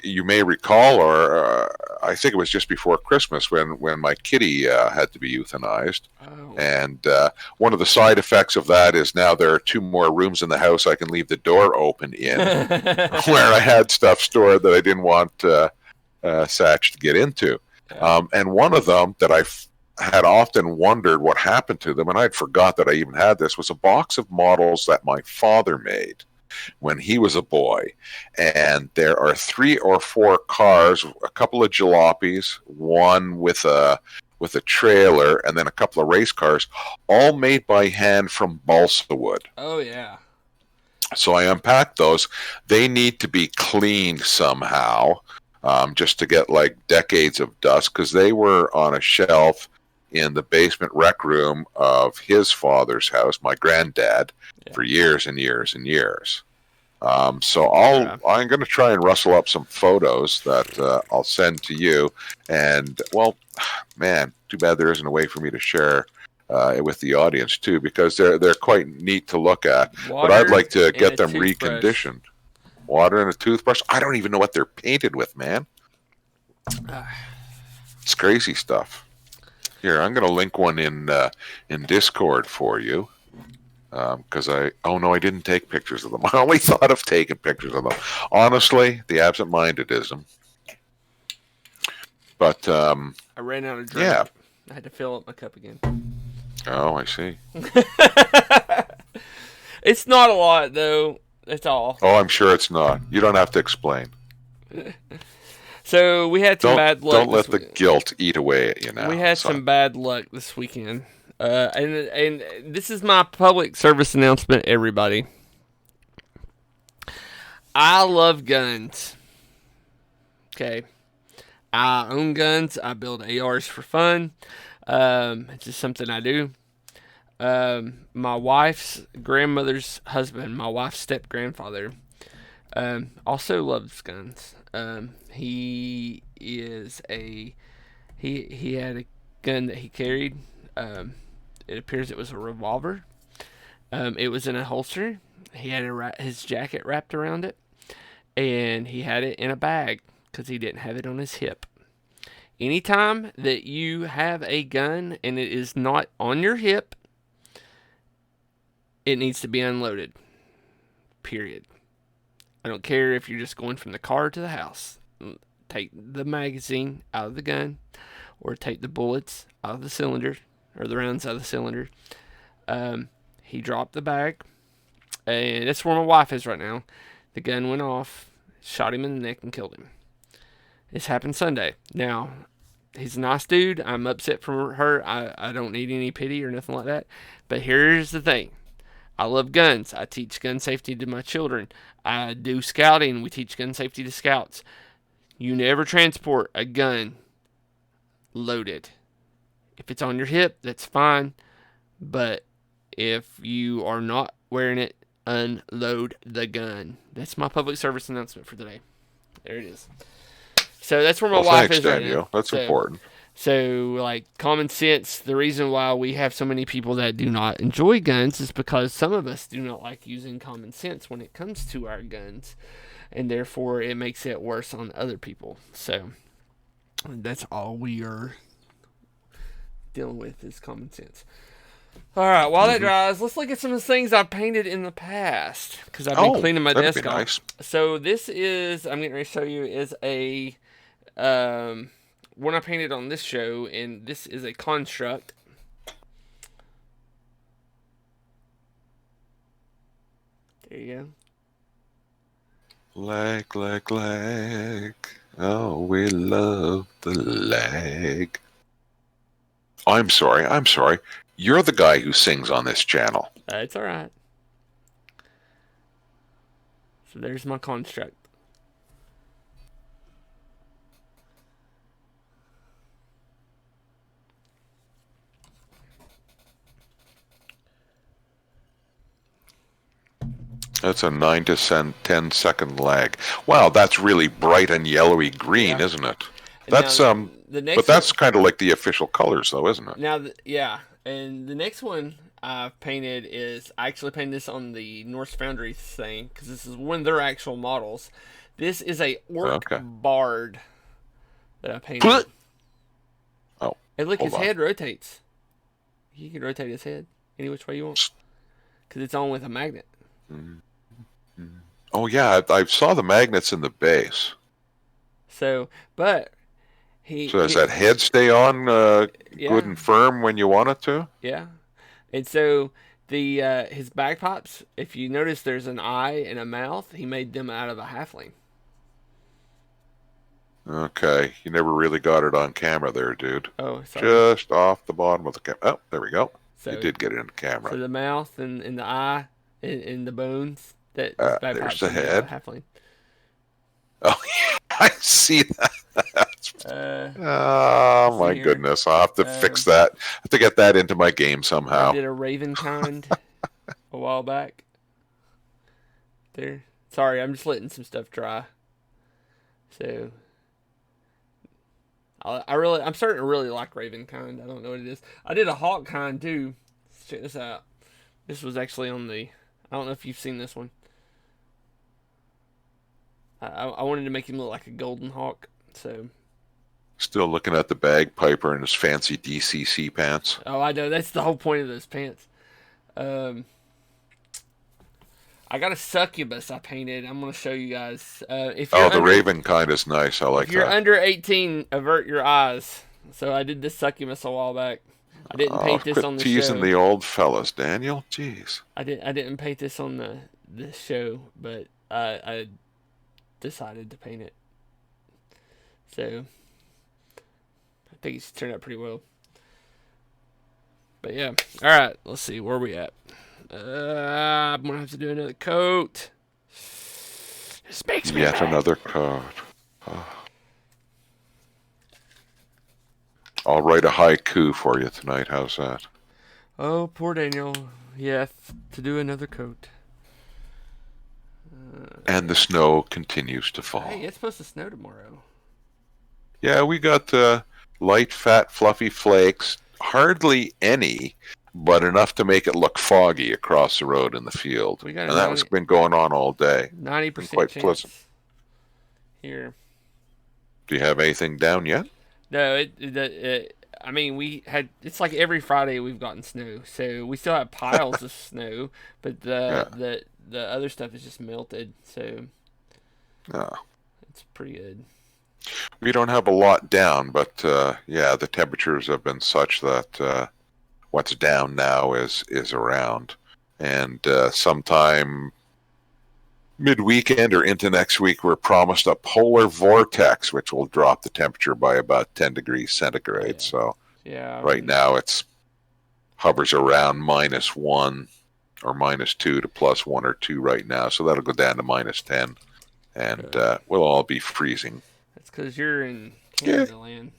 you may recall, or I think it was just before Christmas when my kitty had to be euthanized. Oh. And one of the side effects of that is now there are two more rooms in the house I can leave the door open in, where I had stuff stored that I didn't want Satch to get into. Yeah. And one of them that I had often wondered what happened to them, and I'd forgot that I even had this, was a box of models that my father made when he was a boy. And there are 3 or 4 cars, a couple of jalopies, one with a trailer, and then a couple of race cars, all made by hand from balsa wood. Oh yeah. So I unpacked those. They need to be cleaned somehow, just to get like decades of dust, because they were on a shelf in the basement rec room of his father's house, my granddad, Yeah. for years and years and years. So Yeah. I'm going to try and rustle up some photos that I'll send to you. And well, man, too bad there isn't a way for me to share with the audience too, because they're quite neat to look at. But I'd Water like to and get a them toothbrush. reconditioned. Water and a toothbrush. I don't even know what they're painted with, man. It's crazy stuff. Here, I'm going to link one in Discord for you. Because oh no, I didn't take pictures of them. I only thought of taking pictures of them. Honestly, the absent-mindedism. But I ran out of drink. yeah. I had to fill up my cup again. Oh, I see. It's not a lot though. That's all. Oh, I'm sure it's not. You don't have to explain. So we had some bad luck. Don't let the guilt eat away at you now. We had some bad luck this weekend. And this is my public service announcement, everybody. I love guns. Okay. I own guns. I build ARs for fun. It's just something I do. My wife's grandmother's husband, my wife's step grandfather, also loves guns. He had a gun that he carried. It appears it was a revolver. It was in a holster. He had his jacket wrapped around it, and he had it in a bag because he didn't have it on his hip. Anytime that you have a gun and it is not on your hip, it needs to be unloaded. Period. I don't care if you're just going from the car to the house. Take the magazine out of the gun, or take the bullets out of the cylinder, or the rounds out of the cylinder. He dropped the bag, and that's where my wife is right now. The gun went off, shot him in the neck, and killed him. This happened Sunday. Now, he's a nice dude. I'm upset for her. I don't need any pity or nothing like that. But here's the thing. I love guns. I teach gun safety to my children. I do scouting. We teach gun safety to scouts. You never transport a gun loaded. If it's on your hip, that's fine. But if you are not wearing it, unload the gun. That's my public service announcement for today. There it is. So that's where my Well, wife thanks, is right now. Danielle. That's important. So, like, common sense, the reason why we have so many people that do not enjoy guns is because some of us do not like using common sense when it comes to our guns. And therefore, it makes it worse on other people. So, that's all we are dealing with is common sense. All right, while that Hmm. dries, let's look at some of the things I've painted in the past because I've been Oh, cleaning my that'd be desk off. nice. So this is I'm getting ready to show you is a um, one I painted on this show, and this is a construct. There you go. Lag. Oh, we love the lag. I'm sorry. You're the guy who sings on this channel. It's all right. So there's my construct. That's a 9 to 10 second lag. Wow, that's really bright and yellowy green, Yeah. isn't it? And now That's the next but that's kind of like the official colors, though, isn't it? yeah, and the next one I've painted is I actually painted this on the Norse Foundry thing because this is one of their actual models. This is a orc Okay. bard that I painted. Oh, Hey, look, hold his on. head rotates. You can rotate his head any which way you want because it's on with a magnet. Oh yeah, I saw the magnets in the base. So, but he, So does he that head stay on good yeah, and firm when you want it to? yeah, and so the his bagpipes. If you notice, there's an eye and a mouth. He made them out of a halfling. Okay, you never really got it on camera there, dude. Oh, sorry. Just off the bottom of the camera. Oh, there we go. You So did get it in the so camera. the mouth and the eye and the bones that his There's bagpipes the are made out of head. halfling. Oh, I see that. Uh, Oh see my here. goodness, I'll have to Um, fix that. I have to get that into my game I somehow. did a raven kind a while back. There. Sorry, I'm just letting some stuff dry. So I'm starting to really like raven kind. I don't know what it is. I did a hawk kind too. Let's check this out. This was actually on the. I don't know if you've seen this one. I wanted to make him look like a golden hawk. So Still looking at the bagpiper in his fancy DCC pants. oh, I know that's the whole point of those pants. Um, I got a succubus I painted. I'm gonna show you guys. If you're Oh, the under raven kind is nice. I if like you're that. under 18, avert your eyes. So I did this succubus a while back. I didn't Oh, paint this quit on the teasing show. the old fellas, Daniel. Jeez. I didn't paint this on the show, but I decided to paint it. So I think it's turned out pretty well. But yeah, all right. Let's see where we at. I'm gonna have to do another coat. This makes me Yet mad. another code. I'll write a haiku for you tonight. How's that? Oh, poor Daniel. He has to do another coat. And the snow continues to fall. Hey, it's supposed to snow tomorrow. Yeah, we got light, fat, fluffy flakes. Hardly any, but enough to make it look foggy across the road in the field. We got And that was been going on all day. 90% Quite chance pleasant. here. Do you have anything down yet? No, I mean, we had. It's like every Friday we've gotten snow, so we still have piles of snow, but Yeah. the other stuff is just melted, so No. it's pretty good. We don't have a lot down, but yeah, the temperatures have been such that what's down now is around, and sometime mid-weekend or into next week, we're promised a polar vortex, which will drop the temperature by about 10 degrees centigrade. Yeah. So Yeah. right now it's hovers around -1 or -2 to +1 or 2 right now. So that'll go down to -10, and we'll all be freezing. That's because you're in Yeah. Canada land.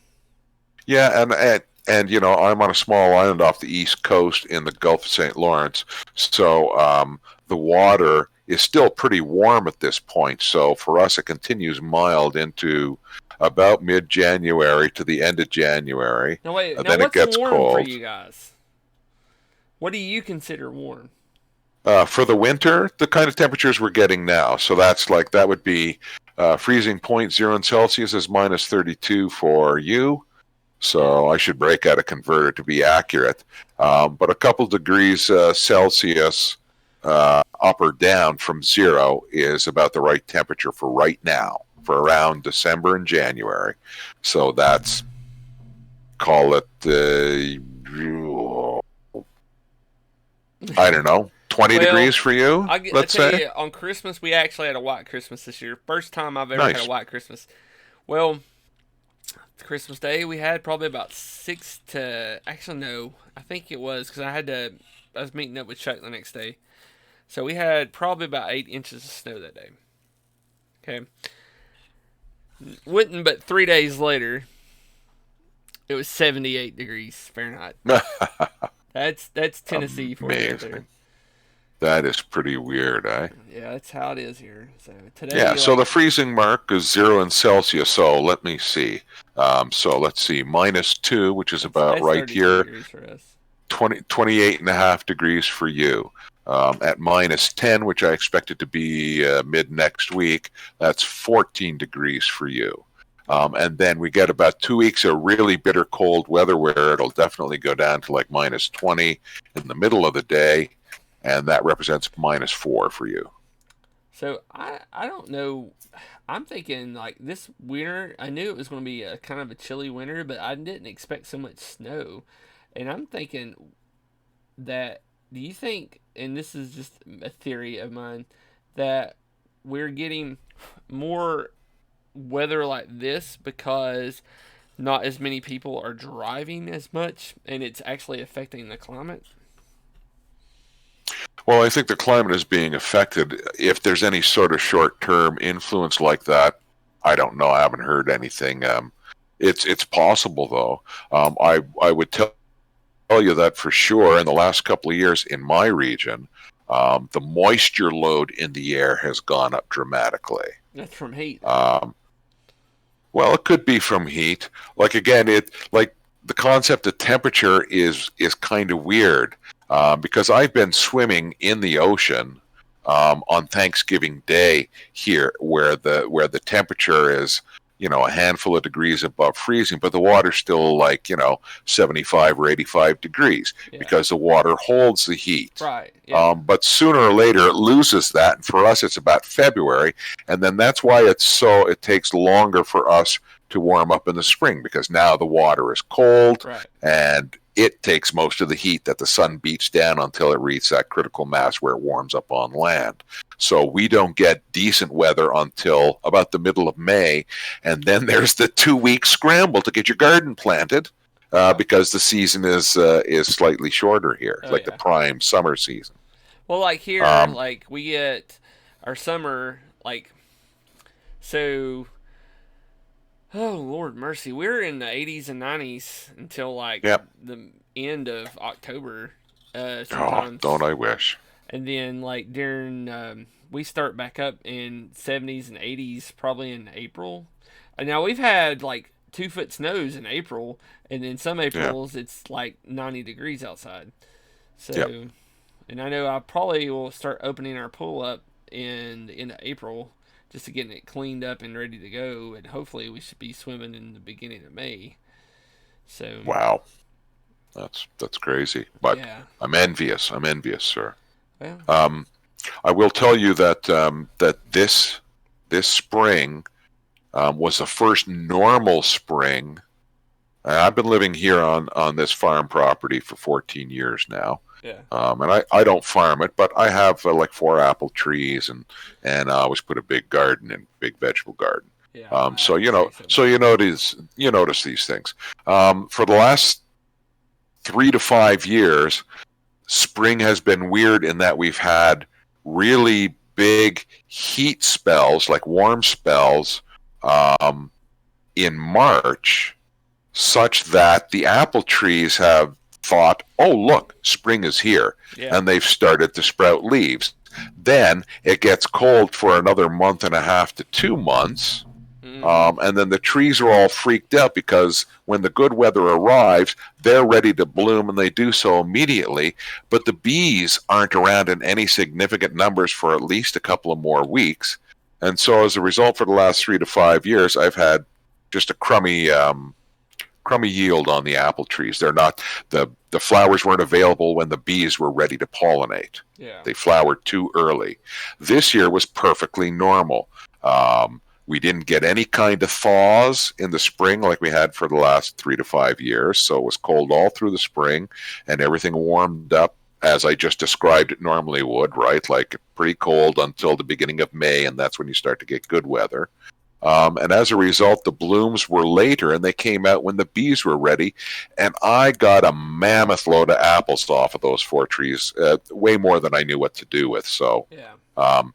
Yeah, and you know, I'm on a small island off the east coast in the Gulf of St. Lawrence, so the water is still pretty warm at this point. So for us, it continues mild into about mid-January to the end of January. Now wait, now Then it what's gets warm for cold. you guys? What do you consider warm? For the winter, the kind of temperatures we're getting now. So that's like, that would be freezing point 0 in Celsius is minus 32 for you. Yeah. So I should break out a converter to be accurate. But a couple degrees Celsius up or down from 0 is about the right temperature for right now, for around December and January. So that's, call it, I don't know, 20 Well, degrees for you, I let's tell say. you, on Christmas we actually had a white Christmas this year. First time I've ever had a Nice. white Christmas. Well, Christmas Day we had probably about 6 to, actually no, I think it was because I was meeting up with Chuck the next day, so we had probably about 8 inches of snow that day. Okay, wouldn't but 3 days later it was 78 degrees Fahrenheit. That's Tennessee for you right there. Amazing. That is pretty weird, eh? Yeah, that's how it is here. So Yeah, today, so like, the freezing mark is 0 in Celsius. So let me see. So let's see, -2, which is about that's right 32 here, degrees for us. 28.5 degrees for you. At -10, which I expect it to be mid next week, that's 14 degrees for you. And then we get about 2 weeks of really bitter cold weather where it'll definitely go down to like -20 in the middle of the day, and that represents -4 for you. So I don't know. I'm thinking like this winter. I knew it was going to be a kind of a chilly winter, but I didn't expect so much snow. And I'm thinking that, do you think? And this is just a theory of mine, that we're getting more weather like this because not as many people are driving as much, and it's actually affecting the climate. Well, I think the climate is being affected. If there's any sort of short-term influence like that, I don't know. I haven't heard anything. It's possible though. I would tell you that for sure. In the last couple of years in my region, the moisture load in the air has gone up dramatically. That's from heat. Um, well, it could be from heat. Like again, it like the concept of temperature is kind of weird because I've been swimming in the ocean on Thanksgiving Day here, where the temperature is, a handful of degrees above freezing, but the water's still like 75 or 85 degrees Yeah. because the water holds the heat. Right. Yeah. But sooner or later it loses that, and for us it's about February, and then that's why it takes longer for us to warm up in the spring, because now the water is cold Right. and it takes most of the heat that the sun beats down until it reaches that critical mass where it warms up on land. So we don't get decent weather until about the middle of May, and then there's the 2 week scramble to get your garden planted because the season is slightly shorter here, Oh like the yeah. prime summer season. Well, like here, Um, like we get our summer, like, so. Oh Lord mercy, we're in the 80s and 90s until like yeah. the end of October, Oh, sometimes, don't I wish? and then like during we start back up in 70s and 80s probably in April. And now we've had like 2 foot snows in April, and then some Yeah. Aprils it's like 90 degrees outside. Yep. So, and I know I probably will start opening our pool up in the end of April just to get it cleaned up and ready to go, and hopefully we should be swimming in the beginning of May. So, Wow. That's crazy. But yeah. I'm envious. I'm envious, sir. Well, Um, I will tell you that that this spring was the first normal spring. I've been living here on this farm property for 14 years now, yeah. and I don't farm it, but I have like 4 apple trees, and I always put a big garden and big vegetable garden. Yeah, So I say so. you notice these things. For the last 3 to 5 years, spring has been weird in that we've had really big heat spells, like warm spells, um, in March, such that the apple trees have thought, oh, look, spring is here. Yeah. And they've started to sprout leaves. Then it gets cold for another month and a half to 2 months. Mm-hmm. And then the trees are all freaked out because when the good weather arrives, they're ready to bloom and they do so immediately. But the bees aren't around in any significant numbers for at least a couple of more weeks. And so as a result, for the last 3 to 5 years, I've had just a crummy yield on the apple trees. They're not the flowers weren't available when the bees were ready to pollinate. Yeah. They flowered too early. This year was perfectly normal. We didn't get any kind of thaws in the spring like we had for the last 3 to 5 years. So it was cold all through the spring, and everything warmed up as I just described it normally would, right? Like pretty cold until the beginning of May, and that's when you start to get good weather. And as a result, the blooms were later and they came out when the bees were ready. And I got a mammoth load of apples off of those 4 trees, way more than I knew what to do with. Yeah. Um,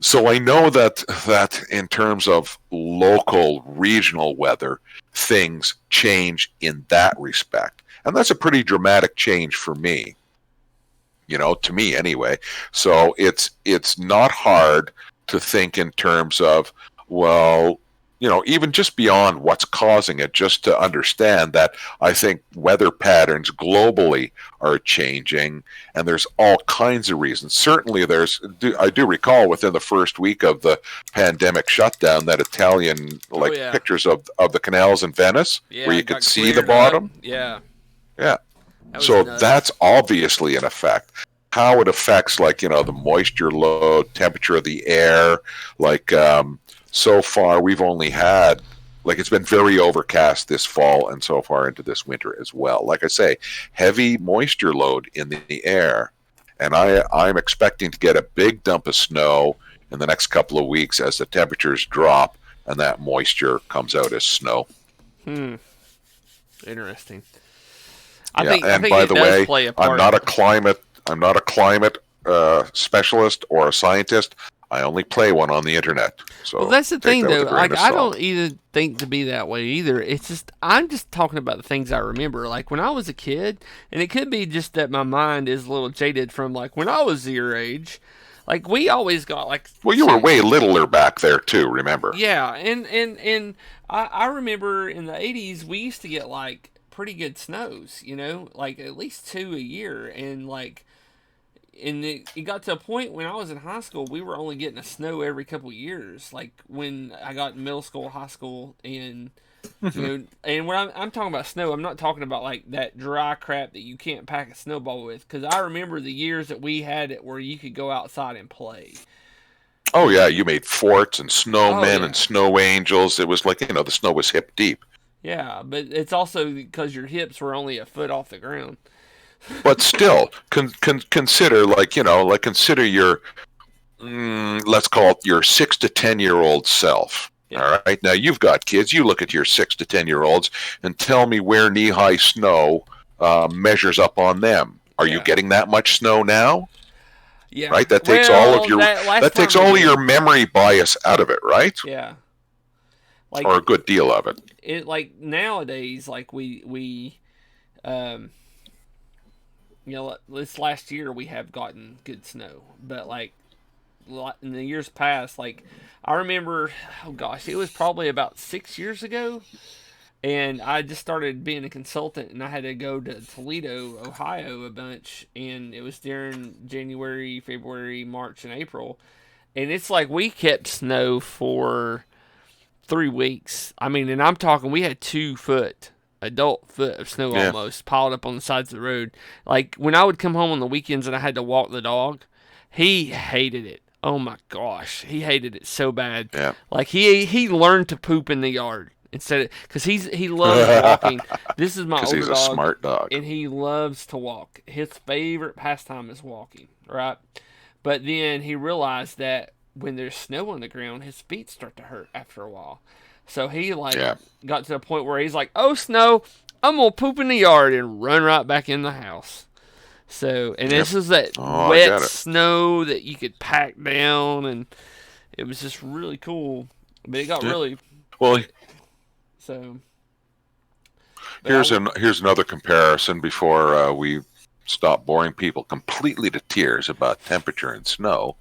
so I know that in terms of local, regional weather, things change in that respect. And that's a pretty dramatic change for me, to me anyway. So it's not hard to think in terms of, well, even just beyond what's causing it, just to understand that I think weather patterns globally are changing, and there's all kinds of reasons. Certainly, I do recall within the first week of the pandemic shutdown that Italian Oh yeah. pictures of the canals in Venice Yeah. where you It could got see the cleared up. bottom. Yeah. Yeah, That was so nuts. that's obviously an effect. How it affects, the moisture load, temperature of the air, like. So far, we've only had, it's been very overcast this fall and so far into this winter as well. Like I say, heavy moisture load in the air. And I'm expecting to get a big dump of snow in the next couple of weeks as the temperatures drop and that moisture comes out as snow. Hmm. Interesting. Yeah, I and think by it the does way, play a I'm part. not a climate I'm not a climate specialist or a scientist. I only play one on the internet, Well, so that's the take thing, that with though. a grain Like, of I don't salt. either think to be that way either. It's just I'm just talking about the things I remember. Like when I was a kid, and it could be just that my mind is a little jaded from like when I was your age. Like we always got like Well, you were say way littler back there too. Remember? yeah, and I remember in the '80s we used to get like pretty good snows. Like at least two a year, and it got to a point when I was in high school, we were only getting a snow every couple of years. Like when I got in middle school, high school, and and when I'm talking about snow, I'm not talking about like that dry crap that you can't pack a snowball with. Because I remember the years that we had it where you could go outside and play. Oh And yeah, you made forts and oh snowmen and yeah, snow angels. It was like the snow was hip deep. yeah, but it's also because your hips were only a foot off the ground. But still, consider consider your let's call it your 6 to 10 year old self. Yeah, All right, now you've got kids. You look at your 6 to 10 year olds and tell me where knee high snow measures up on them. Are you yeah, getting that much snow now? yeah. Right. Well, that last That takes time we all of your did, memory bias out of it, right? yeah. Or a Like good deal of it. it like nowadays like we um this last year we have gotten good snow, but like in the years past, like I remember, oh gosh, it was probably about 6 years ago, and I just started being a consultant, and I had to go to Toledo, Ohio, a bunch, and it was during January, February, March, and April, and it's like we kept snow for 3 weeks. I mean, and I'm talking, we had 2 foot, adult foot of snow Yeah. almost piled up on the sides of the road. Like when I would come home on the weekends and I had to walk the dog, he hated it. Oh my gosh, he hated it so bad. Yeah. Like he learned to poop in the yard instead of because he loves walking. This is my Because older he's a dog, smart dog. and he loves to walk. His favorite pastime is walking, right? But then he realized that when there's snow on the ground, his feet start to hurt after a while. So he like Yeah. got to the point where he's like, "Oh snow, I'm gonna poop in the yard and run right back in the house." So, and Yep. this is that Oh, I wet get it. snow that you could pack down, and it was just really cool. But it got Yeah. really Well, so. But I, here's another comparison before we stop boring people completely to tears about temperature and snow.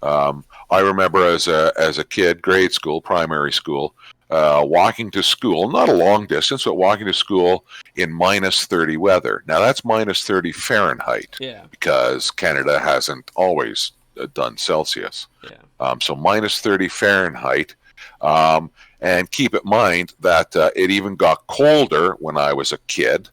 I remember as a kid, grade school, primary school, walking to school, not a long distance, but walking to school in minus 30 weather. Now that's minus 30 Fahrenheit Yeah. because Canada hasn't always done Celsius. Yeah. So minus 30 Fahrenheit. And keep in mind that it even got colder when I was a kid,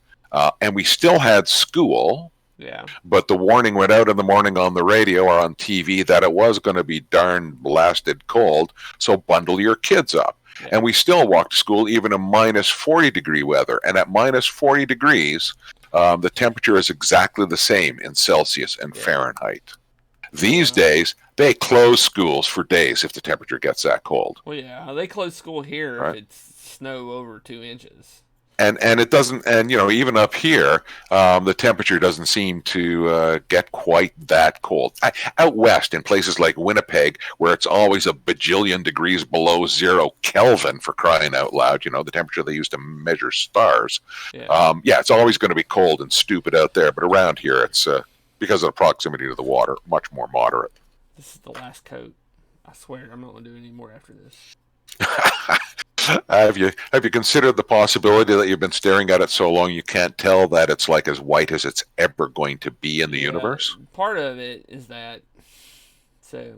and we still had school. Yeah. But the warning went out in the morning on the radio or on TV that it was going to be darn blasted cold, so bundle your kids up. Yeah. And we still walked to school even in minus 40 degree weather. And at minus 40 degrees, the temperature is exactly the same in Celsius and Fahrenheit. These days, they close schools for days if the temperature gets that cold. Well, yeah, they close school here if it's snow over 2 inches. And it doesn't, and even up here, the temperature doesn't seem to get quite that cold. Out west, in places like Winnipeg, where it's always a bajillion degrees below 0 Kelvin, for crying out loud, the temperature they use to measure stars. Yeah, it's always going to be cold and stupid out there. But around here, it's because of the proximity to the water, much more moderate. This is the last coat. I swear, I'm not going to do any more after this. Have you considered the possibility that you've been staring at it so long you can't tell that it's like as white as it's ever going to be in the universe? Part of it is that. So,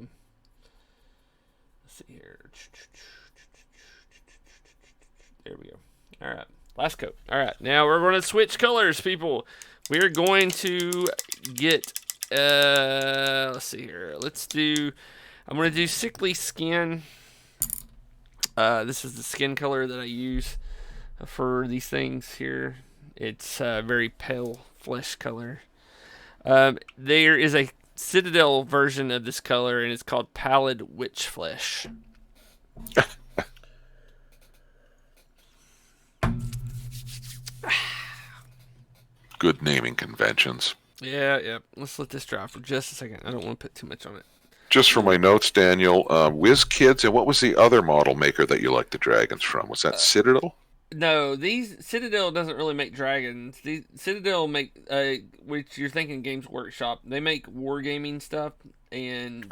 let's see here. There we go. All right, last coat. All right, now we're going to switch colors, people. We're going to get. Let's see here. I'm going to do sickly skin. This is the skin color that I use for these things here. It's a very pale flesh color. There is a Citadel version of this color, and it's called Pallid Witch Flesh. Good naming conventions. Yeah. Let's let this dry for just a second. I don't want to put too much on it. Just for my notes, Daniel, Whiz Kids, and what was the other model maker that you liked the dragons from? Was that Citadel? No, Citadel doesn't really make dragons. These Citadel make, which you're thinking Games Workshop. They make wargaming stuff, and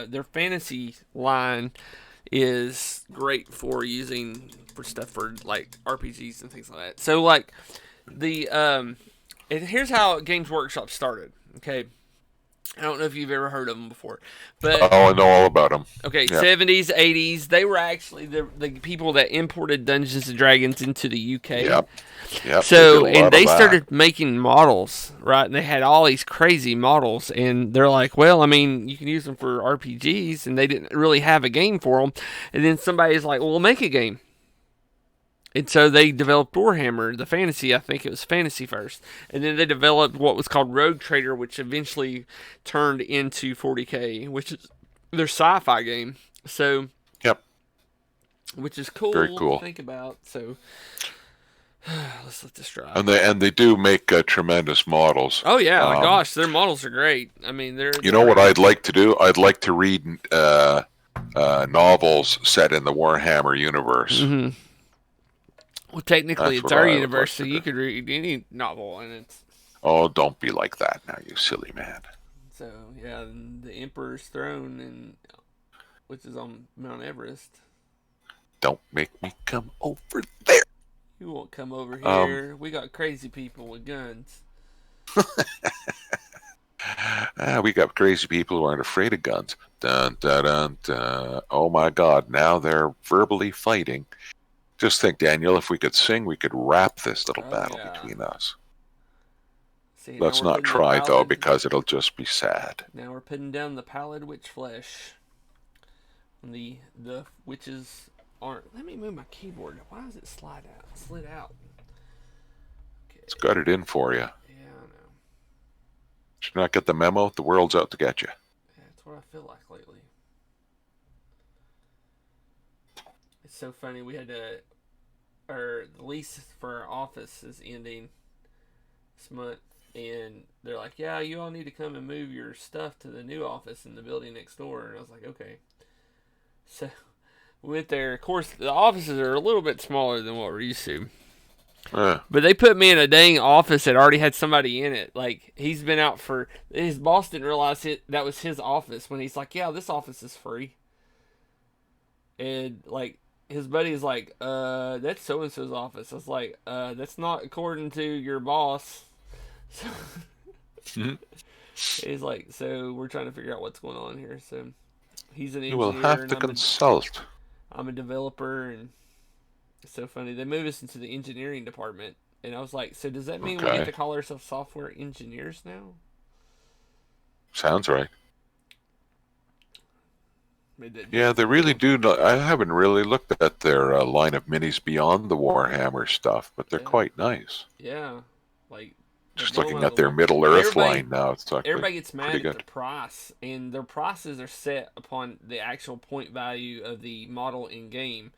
their fantasy line is great for using for stuff for like RPGs and things like that. So like here's how Games Workshop started. Okay. I don't know if you've ever heard of them before, but I know all about them. Okay, yep. 70s, 80s. They were actually the people that imported Dungeons and Dragons into the UK. Yep. So they started making models, right? And they had all these crazy models, and they're like, well, I mean, you can use them for RPGs, and they didn't really have a game for them. And then somebody's like, well, we'll make a game. And so they developed Warhammer, the fantasy. I think it was fantasy first. And then they developed what was called Rogue Trader, which eventually turned into 40K, which is their sci-fi game. So, which is cool, very cool to think about. So, let's let this dry. And they do make tremendous models. Oh, yeah. My gosh, their models are great. I mean, they're... You know what I'd like to do? I'd like to read novels set in the Warhammer universe. Mm-hmm. Well, technically, it's our universe, so you could read any novel, and it's... Oh, don't be like that now, you silly man. So, yeah, the Emperor's Throne, which is on Mount Everest. Don't make me come over there. You won't come over here. We got crazy people with guns. We got crazy people who aren't afraid of guns. Dun, dun, dun, dun. Oh, my God, now they're verbally fighting. Just think, Daniel, if we could sing, we could rap this little battle between us. See, let's not try, though, because it'll just be sad. Now we're putting down the Pallid Witch Flesh. And the witches aren't... Let me move my keyboard. Why does it slid out? Okay. It's got it in for you. Yeah, I know. Did you not get the memo? The world's out to get you. Yeah, that's what I feel like lately. It's so funny. We had to... the lease for our office is ending this month, and they're like, yeah, you all need to come and move your stuff to the new office in the building next door. And I was like, okay. So we went there. Of course, the offices are a little bit smaller than what we're used to. Uh, But they put me in a dang office that already had somebody in it. Like, he's been out for. His boss didn't realize that was his office when he's like, yeah, this office is free. And, like, his buddy's like, that's so and so's office. I was like, that's not according to your boss. So he's like, so we're trying to figure out what's going on here. So he's an you will engineer, have and to consult. I'm a developer, and it's so funny. They moved us into the engineering department, and I was like, so does that mean we get Okay. to call ourselves software engineers now? Sounds right. Made that Yeah, joke they a really little. do. I haven't really looked at their line of minis beyond the Warhammer stuff, but they're Yeah, quite nice. yeah. Like, they Just blow them looking out of at the their water. Middle And Earth line now, it's actually everybody gets mad pretty at their good. price, and their prices are set upon the actual point value of the model in game.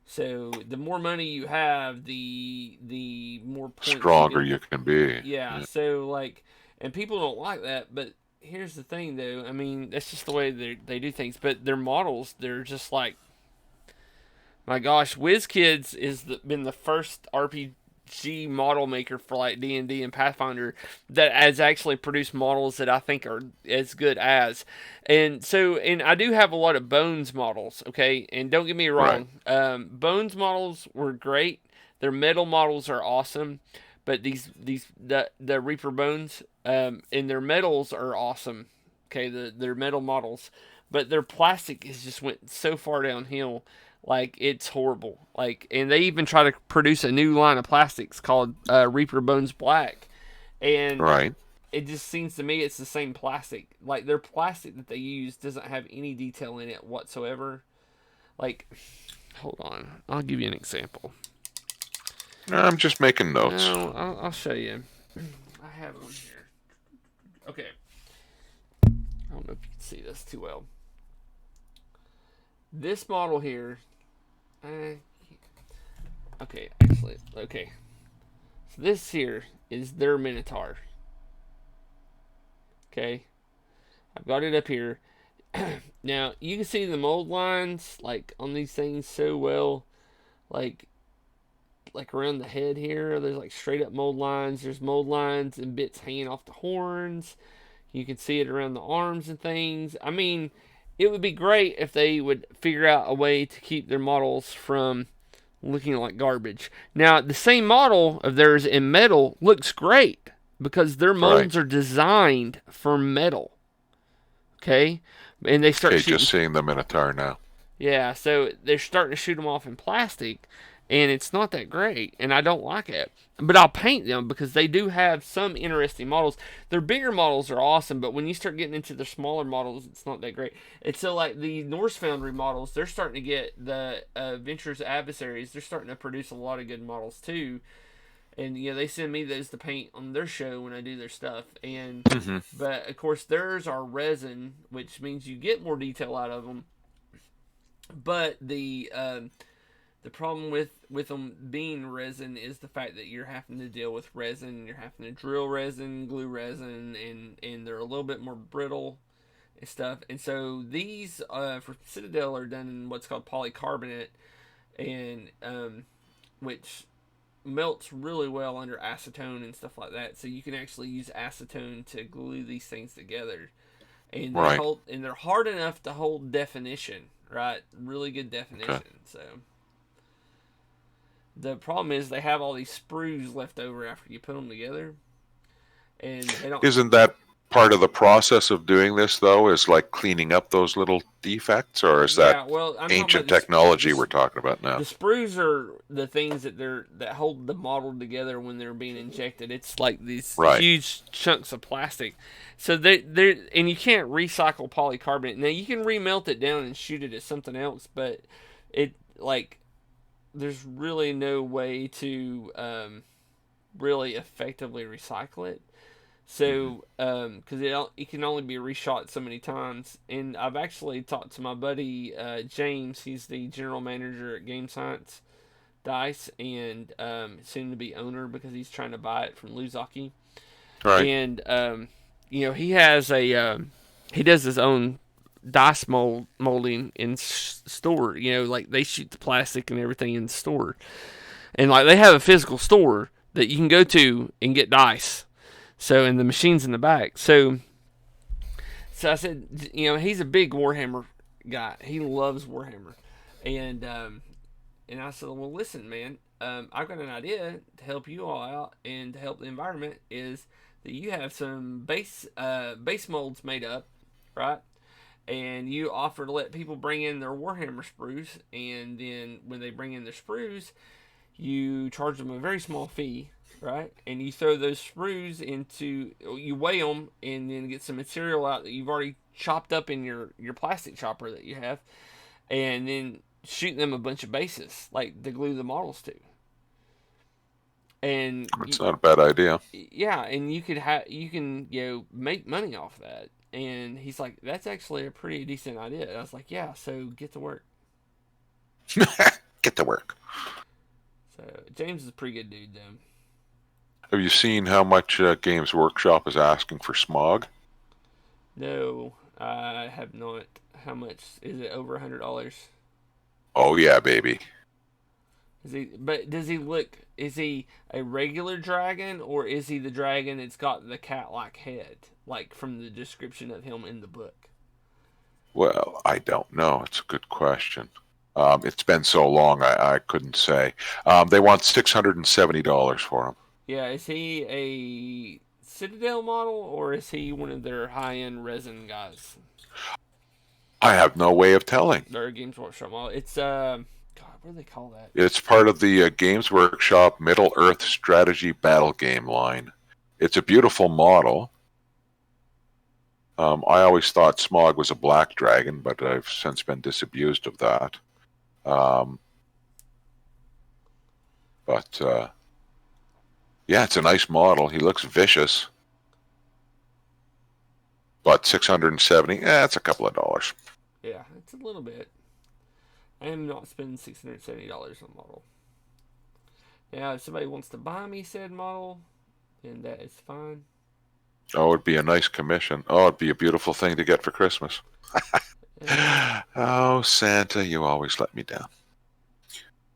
So the more money you have, the more points you Stronger get. you can be. Yeah. Yeah. So like, and people don't like that, but here's the thing, though. I mean, that's just the way they do things. But their models, they're just like, my gosh, WizKids been the first RPG model maker for like D&D and Pathfinder that has actually produced models that I think are as good as. And so, and I do have a lot of Bones models, okay? And don't get me Right. wrong, Bones models were great. Their metal models are awesome, but the Reaper Bones and their metals are awesome. Okay, their metal models, but their plastic has just went so far downhill. Like, it's horrible. Like, and they even try to produce a new line of plastics called Reaper Bones Black, and Right. it just seems to me it's the same plastic. Like, their plastic that they use doesn't have any detail in it whatsoever. Like, hold on, I'll give you an example. I'm just making notes. No, I'll show you. I have one here. Okay, I don't know if you can see this too well. This model here. Uh, okay, actually, okay. So this here is their Minotaur. Okay, I've got it up here. Now you can see the mold lines like on these things so well, like around the head here. There's like straight up mold lines. There's mold lines and bits hanging off the horns. You can see it around the arms and things. I mean, it would be great if they would figure out a way to keep their models from looking like garbage. Now, the same model of theirs in metal looks great because their Right. molds are designed for metal. Okay? And they start Okay, shooting. just seeing the Minotaur now. Yeah, so they're starting to shoot them off in plastic, and it's not that great, and I don't like it. But I'll paint them because they do have some interesting models. Their bigger models are awesome, but when you start getting into their smaller models, it's not that great. And so, like the Norse Foundry models, they're starting to get the Adventures Adversaries. They're starting to produce a lot of good models too. And yeah, they send me those to paint on their show when I do their stuff. And Hmm. but of course, theirs are resin, which means you get more detail out of them. But the problem with them being resin is the fact that you're having to deal with resin. You're having to drill resin, glue resin, and they're a little bit more brittle and stuff. And so these for Citadel are done in what's called polycarbonate, and which melts really well under acetone and stuff like that. So you can actually use acetone to glue these things together, and Right. they're hard enough to hold definition, right? Really good Okay. definition. So the problem is they have all these sprues left over after you put them together, and they don't. Isn't that part of the process of doing this, though, is like cleaning up those little defects, or is that Yeah, well, I'm talking about ancient technology we're this. talking about now? The sprues are the things that hold the model together when they're being injected. It's like these Right. huge chunks of plastic. So they and you can't recycle polycarbonate. Now you can remelt it down and shoot it at something else, but it like there's really no way to really effectively recycle it. Hmm. So, because it can only be reshot so many times, and I've actually talked to my buddy James. He's the general manager at Game Science Dice, and soon to be owner because he's trying to buy it from Luzaki. Right. And he has he does his own dice molding in store. Like they shoot the plastic and everything in the store. And like they have a physical store that you can go to and get dice. So and the machines in the back. So I said, he's a big Warhammer guy. He loves Warhammer, and I said, well, listen, man, I've got an idea to help you all out and to help the environment. Is that you have some base molds made up, right? And you offer to let people bring in their Warhammer sprues, and then when they bring in their sprues, you charge them a very small fee, right? And you throw those sprues you weigh them, and then get some material out that you've already chopped up in your plastic chopper that you have, and then shoot them a bunch of bases, like to glue the models to. And It's not a bad idea. yeah, and you can make money off that. And he's like, that's actually a pretty decent idea. And I was like, yeah, so get to work. Get to work. So James is a pretty good dude, though. Have you seen how much Games Workshop is asking for Smog? No, I have not. How much is it? Over $100? Oh yeah, baby. Is he? But does he look? Is he a regular dragon, or is he the dragon that's got the cat-like head, like from the description of him in the book? Well, I don't know. It's a good question. It's been so long, I couldn't say. They want $670 for him. Yeah, is he a Citadel model, or is he one of their high-end resin guys? I have no way of telling. Their Games Workshop model. It's God, what do they call that? It's part of the Games Workshop Middle Earth Strategy Battle Game line. It's a beautiful model. I always thought Smog was a black dragon, but I've since been disabused of that. But yeah, it's a nice model. He looks vicious. But 670, it's a couple of dollars. Yeah, it's a little bit. I am not spending $670 on a model. Now, if somebody wants to buy me said model, then that is fine. Oh, it'd be a nice commission. Oh, it'd be a beautiful thing to get for Christmas. Oh, Santa, you always let me down.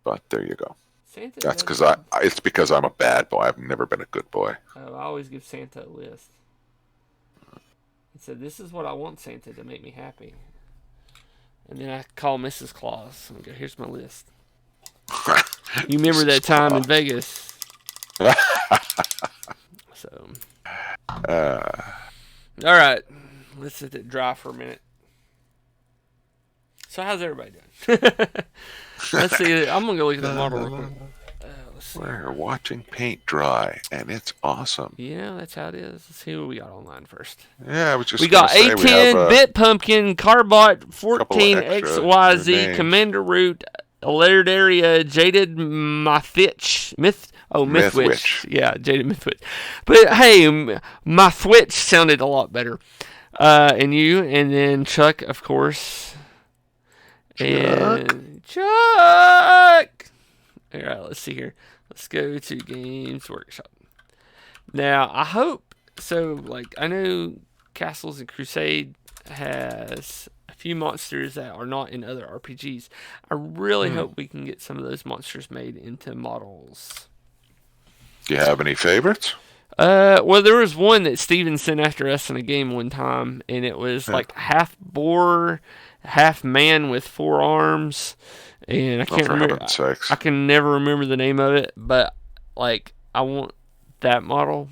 But there you go. Santa. That's because it's because I'm a bad boy. I've never been a good boy. Oh, I always give Santa a list. He said, "This is what I want Santa to make me happy." And then I call Mrs. Claus and go, "Here's my list." You remember that time in Vegas? So, all right, let's let it dry for a minute. So, how's everybody doing? Let's see. I'm gonna go look at the model real quick. We're watching paint dry, and it's awesome. Yeah, that's how it is. Let's see what we got online first. Yeah, I was just. We got A10, Bit Pumpkin, Carbot, 14 XYZ, Commander Root, Elaria, Jaded Mythwitch. Mythwitch. Yeah, Jaded Mythwitch. But hey, Mythwitch sounded a lot better. And you, and then Chuck, of course. And Chuck! Alright, let's see here. Let's go to Games Workshop. Now, I hope, I know Castles and Crusade has a few monsters that are not in other RPGs. I really hope we can get some of those monsters made into models. Do you have any favorites? Well, there was one that Steven sent after us in a game one time, and it was like half boar, half man with 4 arms. And I can't remember. I can never remember the name of it, but I want that model.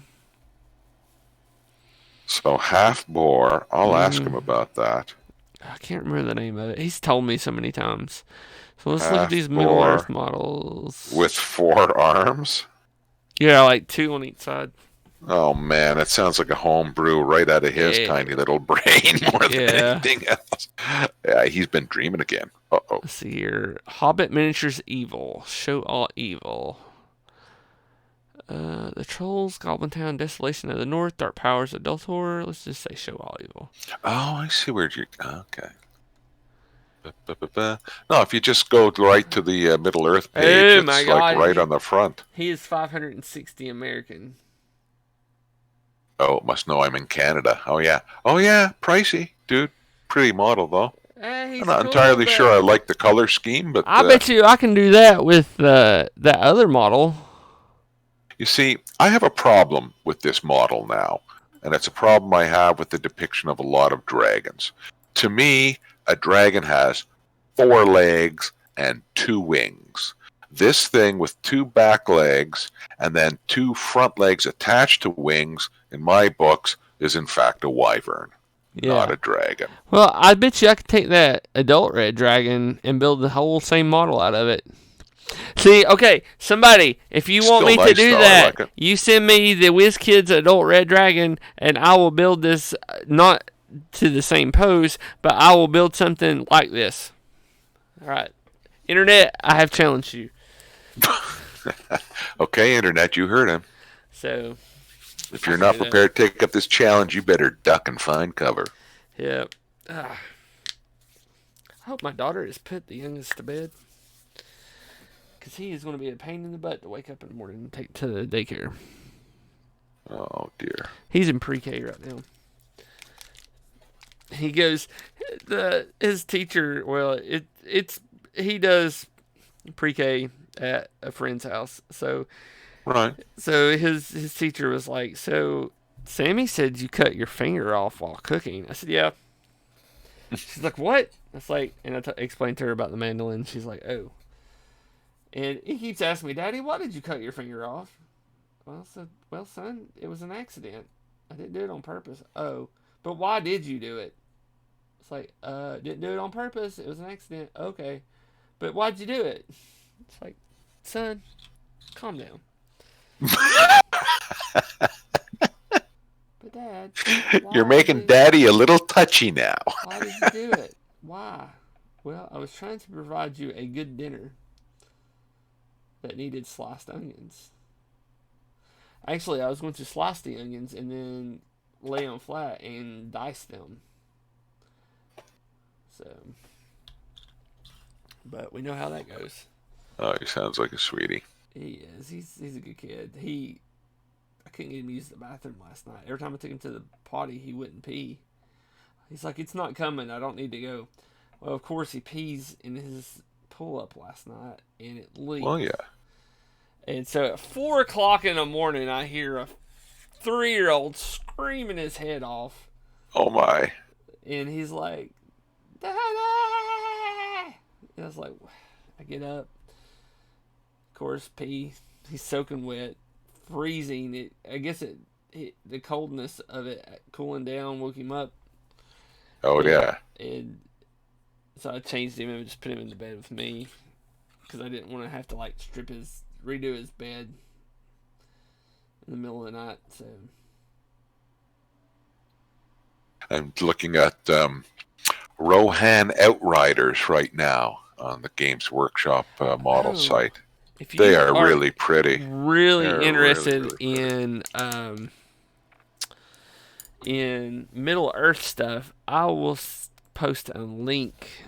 So half boar. I'll ask him about that. I can't remember the name of it. He's told me so many times. So let's look at these Middle Earth models with 4 arms. Yeah, like 2 on each side. Oh man, that sounds like a homebrew right out of his tiny little brain more than anything else. Yeah, he's been dreaming again. Uh-oh. Let's see here. Hobbit Miniatures Evil. Show all evil. The Trolls, Goblin Town, Desolation of the North, Dark Powers of Deltor. Let's just say show all evil. Oh, I see where you're... Okay. No, if you just go right to the Middle Earth page, it's like right on the front. He is 560 American. Oh, it must know I'm in Canada. Oh, yeah. Oh, yeah. Pricey, dude. Pretty model, though. I'm He's not cool, entirely sure but I like the color scheme, but I bet you I can do that with that other model. you see, I have a problem with this model now, and it's a problem I have with the depiction of a lot of dragons. To me, a dragon has 4 legs and 2 wings. This thing with 2 back legs and then 2 front legs attached to wings, in my books, is in fact a wyvern, not Yeah. a dragon. Well, I bet you I could take that adult red dragon and build the whole same model out of it. See, okay, somebody, if you want Still me to nice do though, I that, like it. you send me the WizKids adult red dragon, and I will build this not to the same pose, but I will build something like this. All right, internet, I have challenged you. Okay, Internet, you heard him. So If I you're can not do that. prepared to take up this challenge, you better duck and find cover. Yep. I hope my daughter has put the youngest to bed, because he is going to be a pain in the butt to wake up in the morning and take to the daycare. Oh dear. He's in pre-K right now. He goes, his teacher. Well, it's he does pre-K at a friend's house. Right. So his teacher was like, so Sammy said you cut your finger off while cooking. I said, yeah. She's like, what? It's like, and I explained to her about the mandolin. She's like, oh. And he keeps asking me, Daddy, why did you cut your finger off? Well, son, it was an accident. I didn't do it on purpose. Oh, but why did you do it? It's like, didn't do it on purpose. It was an accident. Okay, but why'd you do it? It's like, son, calm down. But Dad, You're why making did Daddy a little touchy now. why did you do it? Why? Well, I was trying to provide you a good dinner that needed sliced onions. Actually, I was going to slice the onions and then lay them flat and dice them. So, but we know how that goes. Oh, he sounds like a sweetie. He is. He's a good kid. I couldn't get him to use the bathroom last night. Every time I took him to the potty, he wouldn't pee. He's like, it's not coming. I don't need to go. Well, of course, he pees in his pull up last night, and it leaked. Well, yeah. And so at 4 o'clock in the morning, I hear a 3-year-old screaming his head off, Oh my. and he's like, Daddy! And I was like, I get up. Of course, pee. He's soaking wet, freezing. I guess the coldness of it cooling down woke him up. Oh And, yeah. and so I changed him and just put him in the bed with me because I didn't want to have to like redo his bed in the middle of the night. So I'm looking at Rohan Outriders right now on the Games Workshop model oh, site. if They you are are really pretty. really They're really, interested really pretty. in Middle Earth stuff, I will post a link.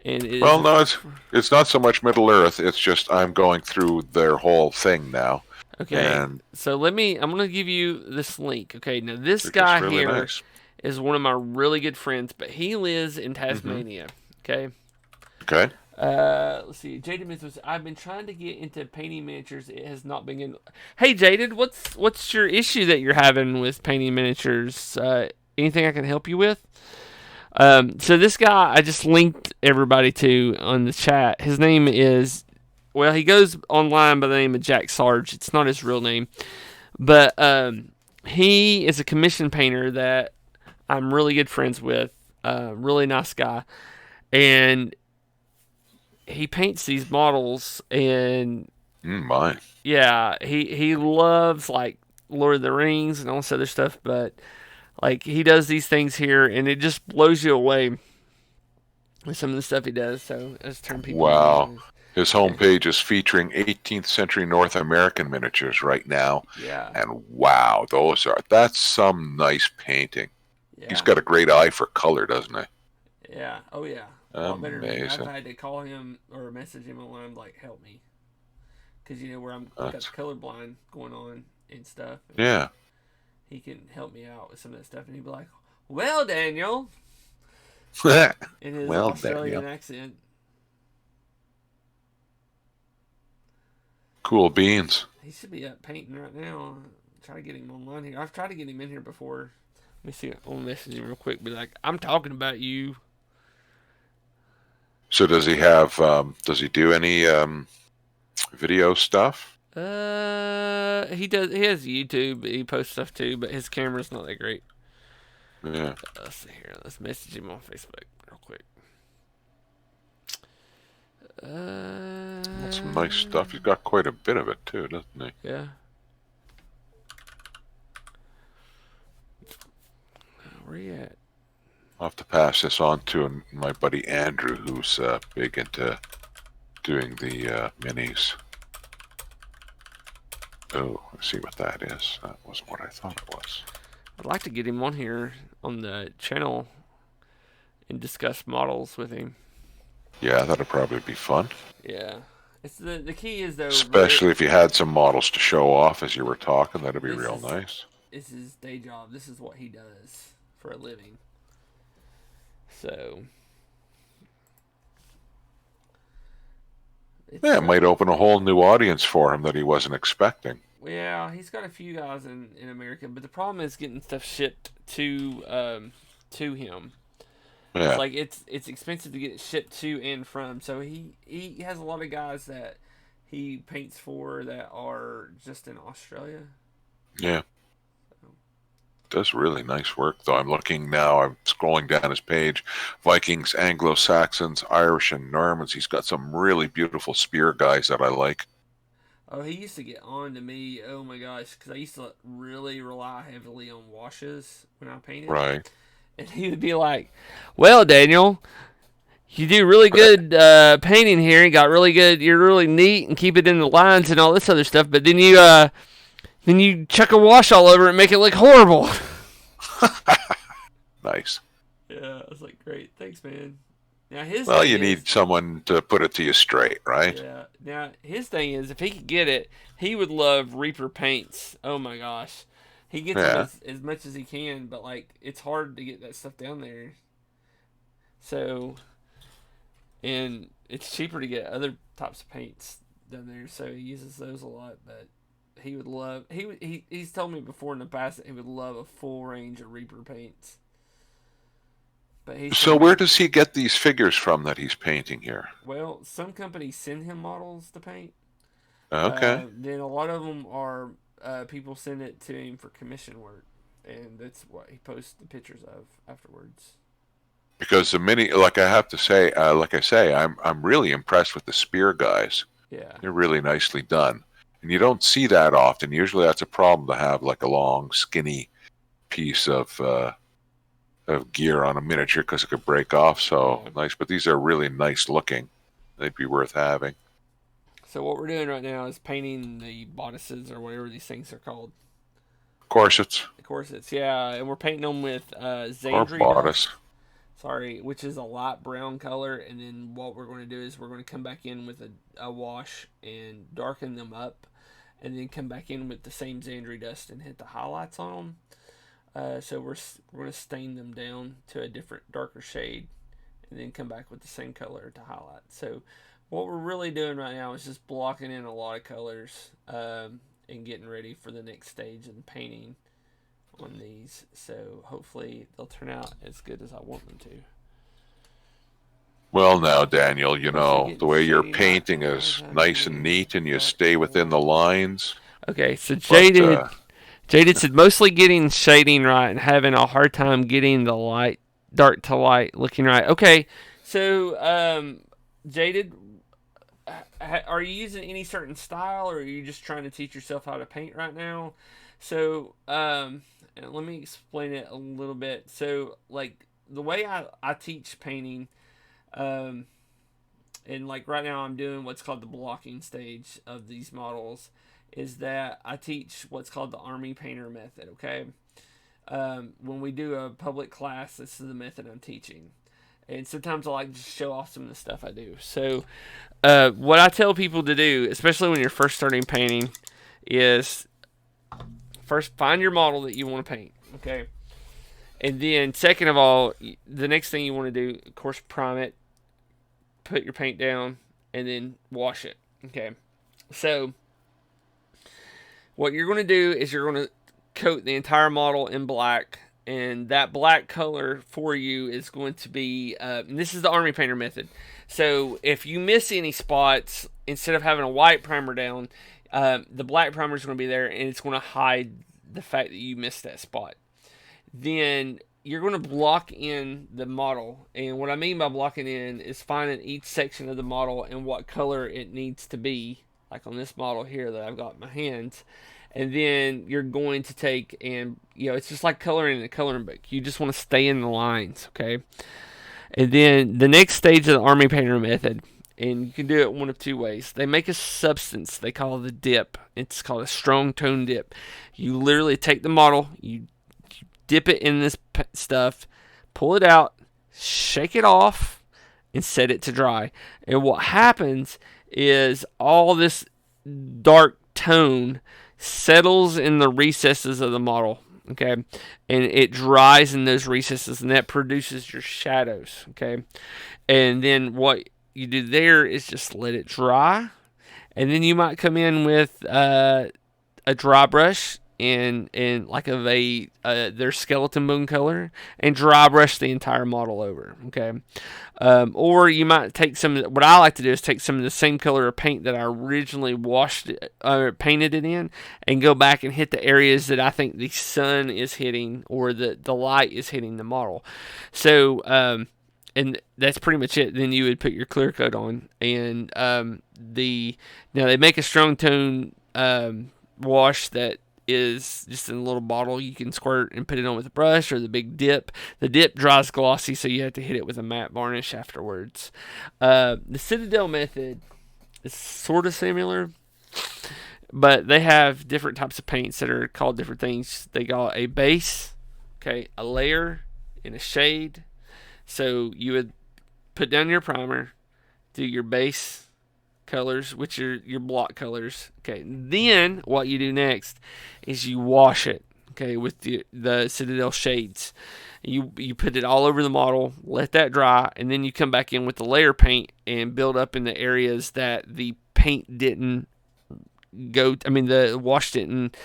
And it is Well, no, it's not so much Middle Earth. It's just I'm going through their whole thing now, okay. and So I'm gonna give you this link. Okay, now this they're just guy really here nice. is one of my really good friends, but he lives in Hmm. Tasmania. Okay. Okay. Let's see. Jaded Mythos. I've been trying to get into painting miniatures. It has not been. Hey, Jaded, what's your issue that you're having with painting miniatures? Anything I can help you with? So this guy I just linked everybody to on the chat. His name is, well, he goes online by the name of Jack Sarge. It's not his real name, but he is a commission painter that I'm really good friends with. Really nice guy, and he paints these models, and My. yeah, he loves like Lord of the Rings and all this other stuff, but like he does these things here, and it just blows you away with some of the stuff he does. So let's turn people Wow. on. His Okay. homepage is featuring 18th century North American miniatures right now, Yeah. and wow, that's some nice painting. He's Yeah. got a great eye for color, doesn't he? Yeah. Oh yeah. A lot better than me. I've Amazing. had to call him or message him online like, help me, because where I'm got the That's colorblind going on and stuff. And yeah. he can help me out with some of that stuff, and he'd be like, "Well, Daniel, in his Well, Australian Daniel, accent. cool beans. He should be up painting right now. Try to get him online here. I've tried to get him in here before. Let me see. I'll message him real quick. Be like, I'm talking about you. So does he have? Does he do any video stuff? He does. He has YouTube. He posts stuff too, but his camera's not that great. Yeah, Let's see here. Let's message him on Facebook real quick. that's some nice stuff. He's got quite a bit of it too, doesn't he? Yeah. Where you at? I'll have to pass this on to my buddy Andrew, who's big into doing the minis. Oh, let's see what that is. That wasn't what I thought it was. I'd like to get him on here on the channel and discuss models with him. Yeah, that'd probably be fun. Yeah. It's the key is though. Especially if you had some models to show off as you were talking, that'd be This real is nice. This is his day job. This is what he does for a living. So. Yeah, it might open a whole new audience for him that he wasn't expecting. Yeah, he's got a few guys in America, but the problem is getting stuff shipped to him. It's Yeah, like it's expensive to get it shipped to and from. So he has a lot of guys that he paints for that are just in Australia. yeah. Does really nice work, though. I'm looking now, I'm scrolling down his page. Vikings, Anglo-Saxons, Irish, and Normans. He's got some really beautiful spear guys that I like. Oh, he used to get on to me. Oh my gosh, because I used to really rely heavily on washes when I painted, Right. and he would be like, "Well, Daniel, you do really good painting here. You got really good. You're really neat and keep it in the lines and all this other stuff. But then you chuck a wash all over it and make it look horrible." Nice. Yeah, I was like, "Great, thanks, man." Now his Well, thing you is, need someone to put it to you straight, right? yeah. Now his thing is, if he could get it, he would love Reaper paints. Oh my gosh, he gets them Yeah. as much as he can, but like it's hard to get that stuff down there. So, and it's cheaper to get other types of paints down there, so he uses those a lot. But he would love he's told me before in the past that he would love a full range of Reaper paints. But he's So telling me, where does he get these figures from that he's painting here? well, some companies send him models to paint. Okay. Then a lot of them are people send it to him for commission work, and that's what he posts the pictures of afterwards. Because the mini, like I have to say, like I say, I'm really impressed with the spear guys. Yeah, They're really nicely done, and you don't see that often. Usually, that's a problem to have like a long, skinny piece of gear on a miniature because it could break off. So yeah. nice, but these are really nice looking. They'd be worth having. So what we're doing right now is painting the bodices or whatever these things are called, Corsets the corsets. Yeah, and we're painting them with or Xandri bodice. dust. Sorry, which is a light brown color. And then what we're going to do is we're going to come back in with a wash and darken them up, and then come back in with the same Xandri dust and hit the highlights on them. So we're going to stain them down to a different darker shade, and then come back with the same color to highlight. So what we're really doing right now is just blocking in a lot of colors and getting ready for the next stage of the painting on these. So hopefully they'll turn out as good as I want them to. Well, now, Daniel, you Mostly know, the getting way your shading right painting now. is How nice and many neat and you dark stay within the lines. Okay, so But Jaded said mostly getting shading right and having a hard time getting the light, dark to light looking right. Okay, so Jaded, are you using any certain style, or are you just trying to teach yourself how to paint right now? So let me explain it a little bit. So like the way I teach painting, um, and like right now I'm doing what's called the blocking stage of these models, is that I teach what's called the army painter method. Okay, when we do a public class, this is the method I'm teaching, and sometimes I like to just show off some of the stuff I do. So what I tell people to do, especially when you're first starting painting, is first find your model that you want to paint. Okay, And then, second of all, the next thing you want to do, of course, prime it, put your paint down, and then wash it. Okay. So, what you're going to do is you're going to coat the entire model in black, and that black color for you is going to be, and this is the Army Painter method. So, if you miss any spots, instead of having a white primer down, the black primer is going to be there, and it's going to hide the fact that you missed that spot. Then you're going to block in the model. And what I mean by blocking in is finding each section of the model and what color it needs to be, like on this model here that I've got in my hands. And then you're going to take and, it's just like coloring in a coloring book. You just want to stay in the lines, okay? And then the next stage of the Army Painter method, and you can do it one of two ways. They make a substance they call the dip. It's called a strong tone dip. You literally take the model, you dip it in this stuff, pull it out, shake it off, and set it to dry. And what happens is all this dark tone settles in the recesses of the model. Okay, and it dries in those recesses, and that produces your shadows. Okay, and then what you do there is just let it dry, and then you might come in with a dry brush and like their skeleton bone color and dry brush the entire model over. Okay, or you might take what I like to do is take some of the same color of paint that I originally painted it in, and go back and hit the areas that I think the sun is hitting or the light is hitting the model. So and that's pretty much it. Then you would put your clear coat on, and now they make a strong tone wash that is just in a little bottle. You can squirt and put it on with a brush or the big dip. The dip dries glossy, so you have to hit it with a matte varnish afterwards. The Citadel method is sort of similar, but they have different types of paints that are called different things. They got a base, okay, a layer, and a shade. So you would put down your primer, do your base colors, which are your block colors. Okay, then what you do next is you wash it. Okay, with the Citadel shades, you put it all over the model, let that dry, and then you come back in with the layer paint and build up in the areas that the paint didn't the wash didn't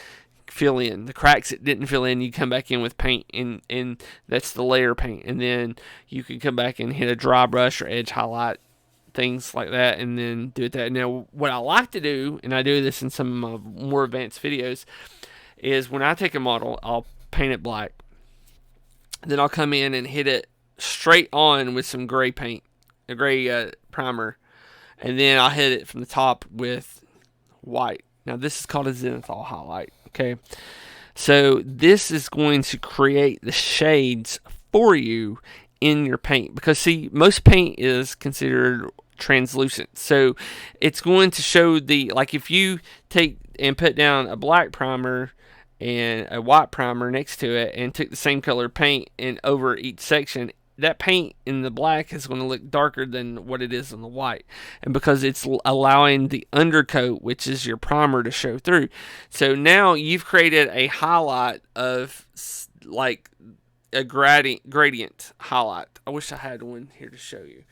fill in, the cracks it didn't fill in. You come back in with paint, and that's the layer paint, and then you can come back and hit a dry brush or edge highlight, things like that, and then do it that. Now, what I like to do, and I do this in some of my more advanced videos, is when I take a model, I'll paint it black. Then I'll come in and hit it straight on with some gray paint, a gray primer, and then I'll hit it from the top with white. Now, this is called a zenithal highlight. Okay, so this is going to create the shades for you in your paint, because see, most paint is considered translucent, so it's going to show like if you take and put down a black primer and a white primer next to it and took the same color paint and over each section, that paint in the black is going to look darker than what it is on the white, and because it's allowing the undercoat, which is your primer, to show through. So now you've created a highlight of like a gradient highlight. I wish I had one here to show you,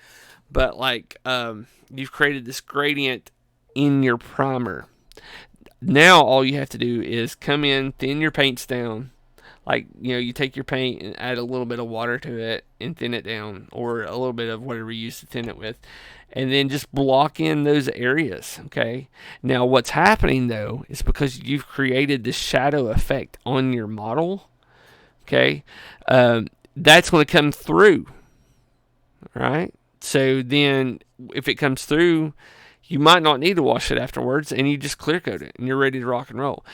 but like you've created this gradient in your primer. Now all you have to do is come in, thin your paints down. Like, you take your paint and add a little bit of water to it and thin it down, or a little bit of whatever you use to thin it with, and then just block in those areas. Okay, now what's happening though is because you've created this shadow effect on your model. Okay, that's going to come through, right? So then if it comes through, you might not need to wash it afterwards, and you just clear coat it and you're ready to rock and roll.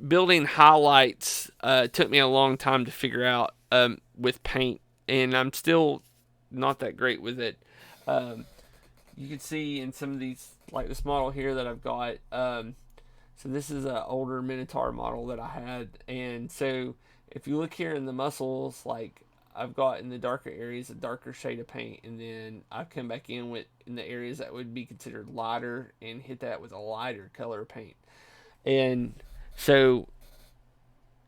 Building highlights took me a long time to figure out with paint, and I'm still not that great with it. You can see in some of these, like this model here that I've got. So this is an older Minotaur model that I had, and so if you look here in the muscles, like I've got in the darker areas a darker shade of paint, and then I've come back in the areas that would be considered lighter and hit that with a lighter color of paint. And so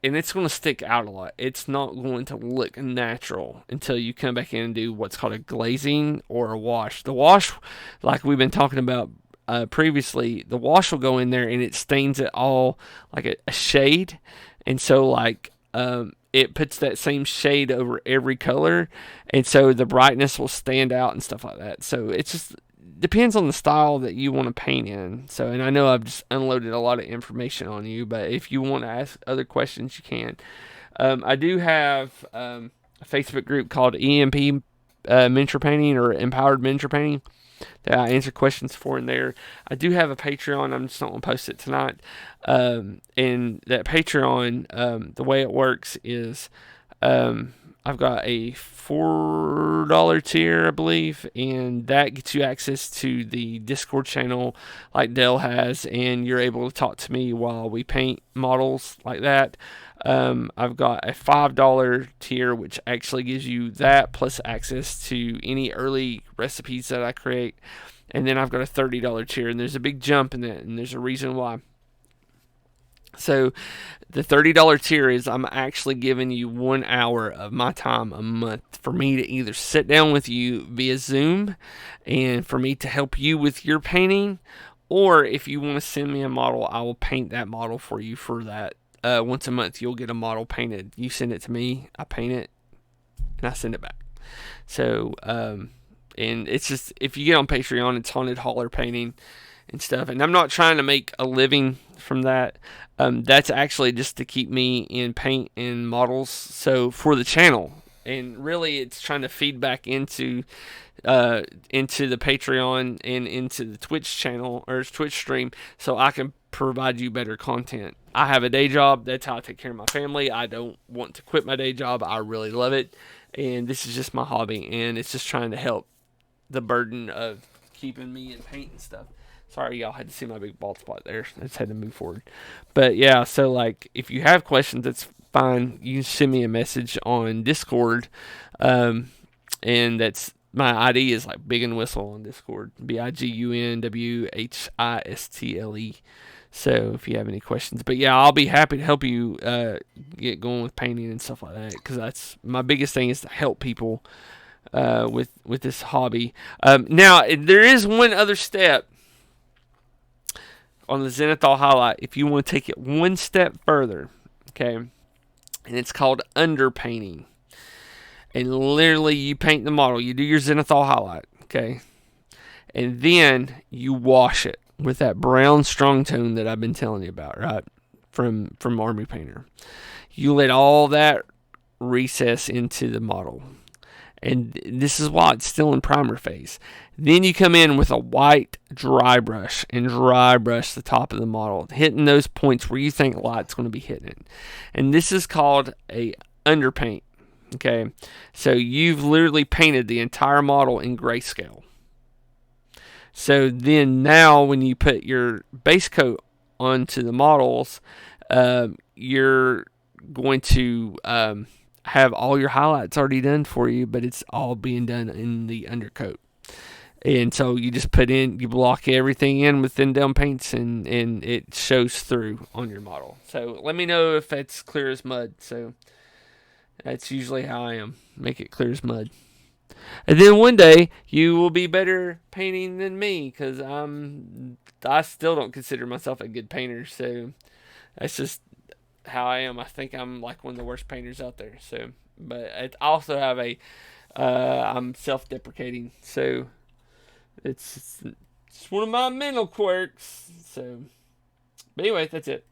and it's going to stick out a lot. It's not going to look natural until you come back in and do what's called a glazing or a wash. The wash, like we've been talking about previously, the wash will go in there and it stains it all like a shade, and so like it puts that same shade over every color, and so the brightness will stand out and stuff like that. So it's just depends on the style that you want to paint in. So, and I know I've just unloaded a lot of information on you, but if you want to ask other questions, you can. I do have a Facebook group called EMP Miniature Painting or Empowered Miniature Painting that I answer questions for in there. I do have a Patreon. I'm just not going to post it tonight. And that Patreon, the way it works is I've got a $4 tier, I believe, and that gets you access to the Discord channel like Dell has, and you're able to talk to me while we paint models like that. I've got a $5 tier, which actually gives you that plus access to any early recipes that I create. And then I've got a $30 tier, and there's a big jump in that, and there's a reason why. So the $30 tier is I'm actually giving you 1 hour of my time a month for me to either sit down with you via Zoom and for me to help you with your painting, or if you want to send me a model, I will paint that model for you for that. Once a month, you'll get a model painted. You send it to me, I paint it, and I send it back. So, and it's just, if you get on Patreon, it's Haunted Holler Painting and stuff. And I'm not trying to make a living from that. That's actually just to keep me in paint and models. So for the channel, and really, it's trying to feed back into the Patreon and into the Twitch channel or Twitch stream, so I can provide you better content. I have a day job. That's how I take care of my family. I don't want to quit my day job. I really love it, and this is just my hobby, and it's just trying to help the burden of keeping me in paint and stuff. Sorry, y'all had to see my big bald spot there. I just had to move forward. But yeah, so like if you have questions, that's fine. You can send me a message on Discord, and that's my ID is like Big and Whistle on Discord. BIGUNWHISTLE. So if you have any questions, but yeah, I'll be happy to help you get going with painting and stuff like that, because that's my biggest thing is to help people with this hobby. Now there is one other step on the Zenithal highlight if you want to take it one step further, okay, and it's called underpainting. And literally you paint the model, you do your Zenithal highlight, okay, and then you wash it with that brown strong tone that I've been telling you about, right, from Army Painter. You let all that recess into the model, and this is why it's still in primer phase. Then you come in with a white dry brush and dry brush the top of the model, hitting those points where you think light's going to be hitting it. And this is called a underpaint. Okay, so you've literally painted the entire model in grayscale. So then now when you put your base coat onto the models, you're going to have all your highlights already done for you, but it's all being done in the undercoat. And so you just you block everything in with thin down paints, and it shows through on your model. So let me know if that's clear as mud. So that's usually how I am. Make it clear as mud. And then one day you will be better painting than me, because I still don't consider myself a good painter. So that's just how I am. I think I'm like one of the worst painters out there. So, but I also have I'm self-deprecating. So it's one of my mental quirks. So, but anyway, that's it.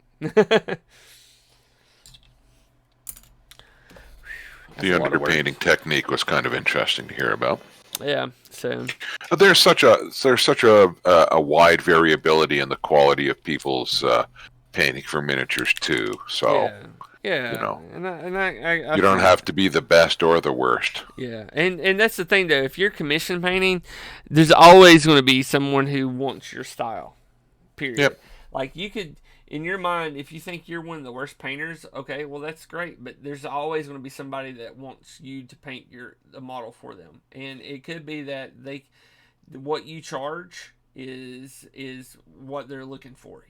The underpainting technique was kind of interesting to hear about. Yeah. So there's such a wide variability in the quality of people's painting for miniatures too. So yeah, you know, I you don't have to be the best or the worst. Yeah, and that's the thing though. If you're commission painting, there's always going to be someone who wants your style. Period. Yep. Like you could, in your mind, if you think you're one of the worst painters, okay, well that's great. But there's always going to be somebody that wants you to paint the model for them, and it could be that what you charge is what they're looking for,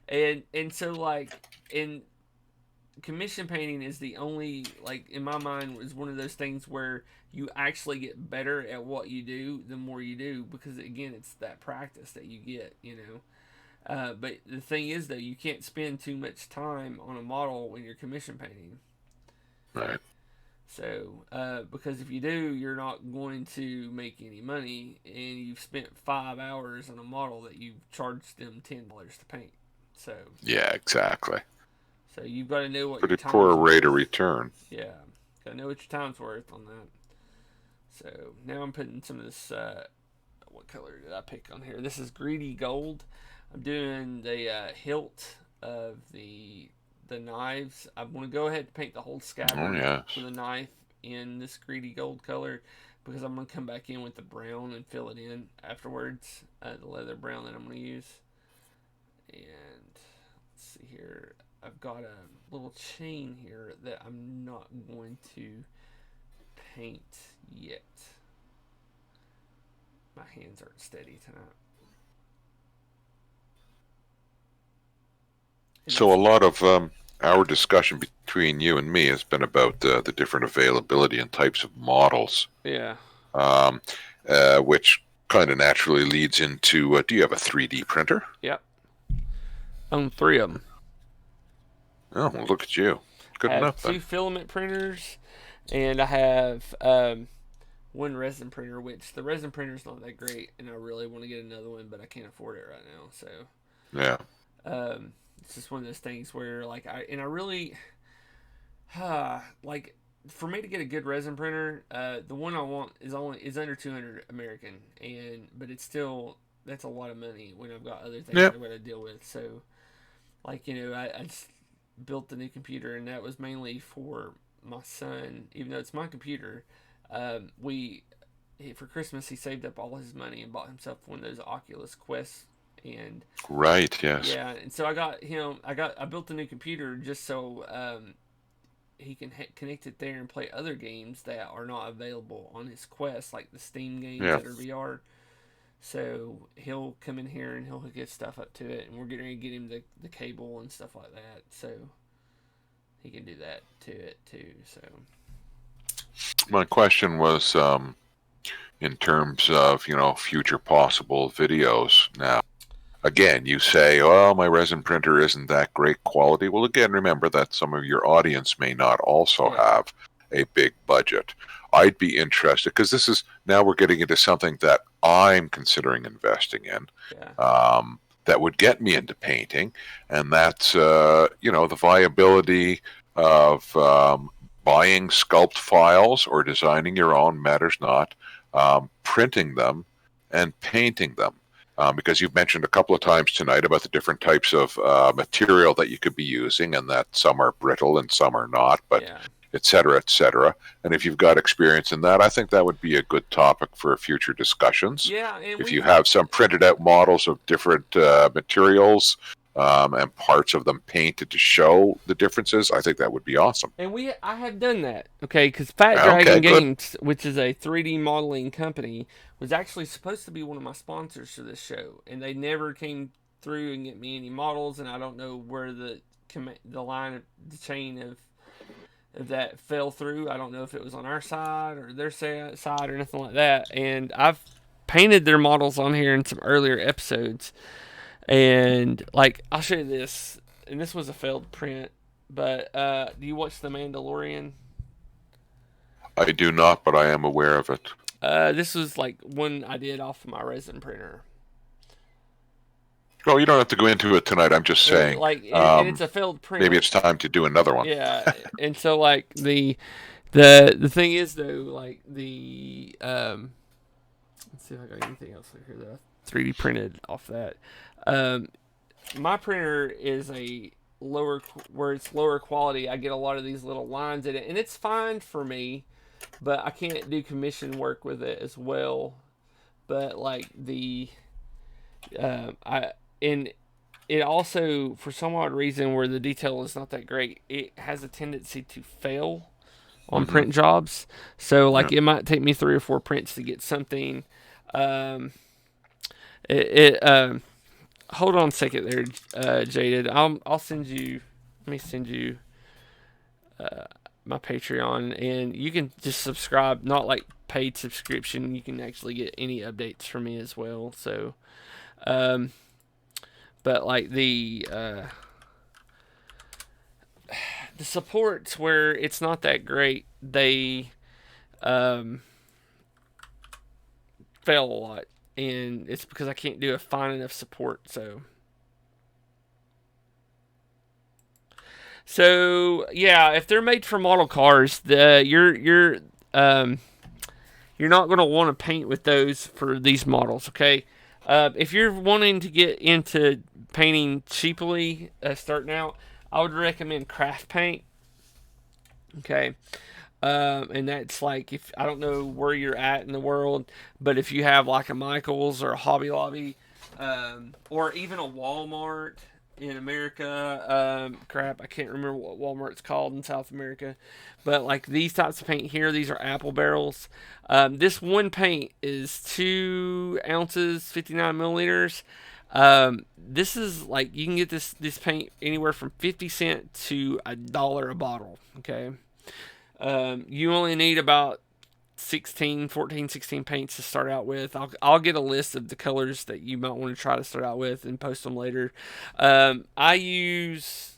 and so like commission painting is the only, like, in my mind, is one of those things where you actually get better at what you do the more you do, because again, it's that practice that you get, you know. But the thing is, though, you can't spend too much time on a model when you're commission painting. Right. So, because if you do, you're not going to make any money, and you've spent 5 hours on a model that you've charged them $10 to paint. So, Yeah, exactly. so you've got to know what your Pretty poor time's rate of worth. return. Yeah, got to know what your time's worth on that. So now I'm putting some of this. What color did I pick on here? This is greedy gold. I'm doing the hilt of the knives. I want to go ahead and paint the whole Oh scabbard for yes. the knife in this greedy gold color, because I'm going to come back in with the brown and fill it in afterwards. The leather brown that I'm going to use. And let's see here. I've got a little chain here that I'm not going to paint yet. My hands aren't steady tonight. And So that's a lot of our discussion between you and me has been about the different availability and types of models, yeah. um, which kind of naturally leads into do you have a 3D printer? Yep. Own three of them. Oh, well, look at you. I Good have enough then. two filament printers, and I have one resin printer, which the resin printer is not that great, and I really want to get another one, but I can't afford it right now. So Yeah. it's just one of those things where, like, I really like, for me to get a good resin printer, the one I want is under 200 American, and but it's still, that's a lot of money when I've got other things Yeah. I've got to deal with. So, like, I just built the new computer, and that was mainly for my son, even though it's my computer. We For Christmas he saved up all his money and bought himself one of those Oculus Quests, and Right. Yes. yeah, and so I built a new computer just so he can connect it there and play other games that are not available on his Quest, like the Steam games Yeah. that are VR. So he'll come in here and he'll get stuff up to it, and we're getting to get him the cable and stuff like that, so he can do that to it too. So My question was in terms of future possible videos. Now, again, you say, "Oh, my resin printer isn't that great quality." Well, again, remember that some of your audience may not also yeah, have a big budget. I'd be interested because this is now we're getting into something that I'm considering investing in. yeah, That would get me into painting, and that's the viability of buying sculpt files or designing your own matters not, printing them and painting them. Because you've mentioned a couple of times tonight about the different types of material that you could be using, and that some are brittle and some are not, but yeah, et cetera, et cetera. And if you've got experience in that, I think that would be a good topic for future discussions. yeah. And If you we've have some printed out models of different materials and parts of them painted to show the differences, I think that would be awesome. And we I have done that, okay? Because Fat Okay, Dragon good. Games, which is a 3D modeling company, was actually supposed to be one of my sponsors for this show, and they never came through and get me any models. And I don't know where the line of the chain of that fell through. I don't know if it was on our side or their side or nothing like that. And I've painted their models on here in some earlier episodes, and like, I'll show you this, and this was a failed print. But do you watch The Mandalorian? I do not, but I am aware of it. This was like one I did off of my resin printer. Oh, you don't have to go into it tonight. I'm just saying. And it's a failed Maybe print. it's time to do another one. Yeah, and so, like, the thing is, though, like, let's see if I got anything else here that I 3D printed off that. Um, my printer is a lower where it's lower quality. I get a lot of these little lines in it, and it's fine for me, but I can't do commission work with it as well. But like I and it also, for some odd reason, where the detail is not that great, it has a tendency to fail on Hmm. print jobs. So, Yeah. like, it might take me 3 or 4 prints to get something. Um, it Hold on a second there, Jaded. I'll send you. Let me send you. my Patreon, and you can just subscribe, not like paid subscription. You can actually get any updates from me as well. So, um, but like the supports where it's not that great, they um, fail a lot, and it's because I can't do a fine enough support. So yeah, if they're made for model cars, um, you're not going to want to paint with those for these models. Okay, if you're wanting to get into painting cheaply, starting out, I would recommend craft paint. Okay, and that's like, if I don't know where you're at in the world, but if you have like a Michaels or a Hobby Lobby, or even a Walmart in America, crap, I can't remember what Walmart's called in South America, but like these types of paint here, these are apple barrels. This one paint is 2 ounces, 59 milliliters. This is like, you can get this paint anywhere from 50 cents to $1 a bottle. Okay. You only need about 16, 14, 16 paints to start out with. I'll get a list of the colors that you might want to try to start out with and post them later. I use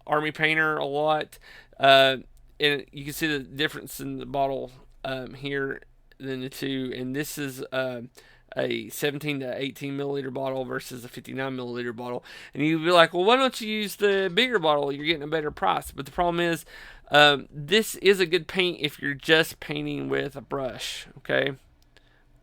Army Painter a lot, and you can see the difference in the bottle here than the two. And this is a 17 to 18 milliliter bottle versus a 59 milliliter bottle. And you'd be like, well, why don't you use the bigger bottle? You're getting a better price. But the problem is, this is a good paint if you're just painting with a brush. Okay,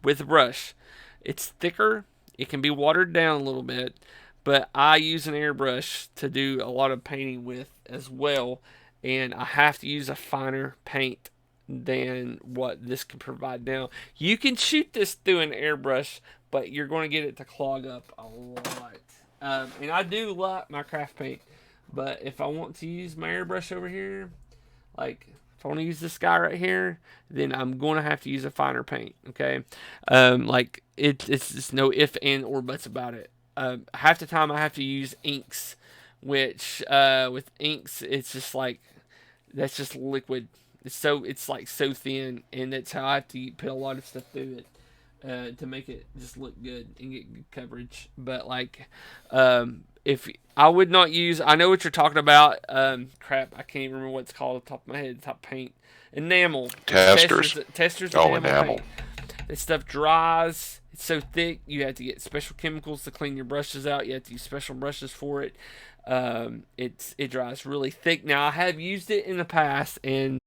with a brush, it's thicker. It can be watered down a little bit, but I use an airbrush to do a lot of painting with as well, and I have to use a finer paint than what this can provide. Now, you can shoot this through an airbrush, but you're going to get it to clog up a lot. And I do like my craft paint, but if I want to use my airbrush over here, like if I want to use this guy right here, then I'm going to have to use a finer paint. Okay, like it's just no if and or buts about it. Half the time I have to use inks, which with inks it's just like, that's just liquid. It's like so thin, and that's how I have to put a lot of stuff through it. To make it just look good and get good coverage. But like, if I would not use, I know what you're talking about. Crap, I can't even remember what it's called off the top of my head. Top paint, enamel. It's Testers. testers Oh, enamel enamel. paint. This stuff dries. It's so thick. You have to get special chemicals to clean your brushes out. You have to use special brushes for it. It dries really thick. Now I have used it in the past, and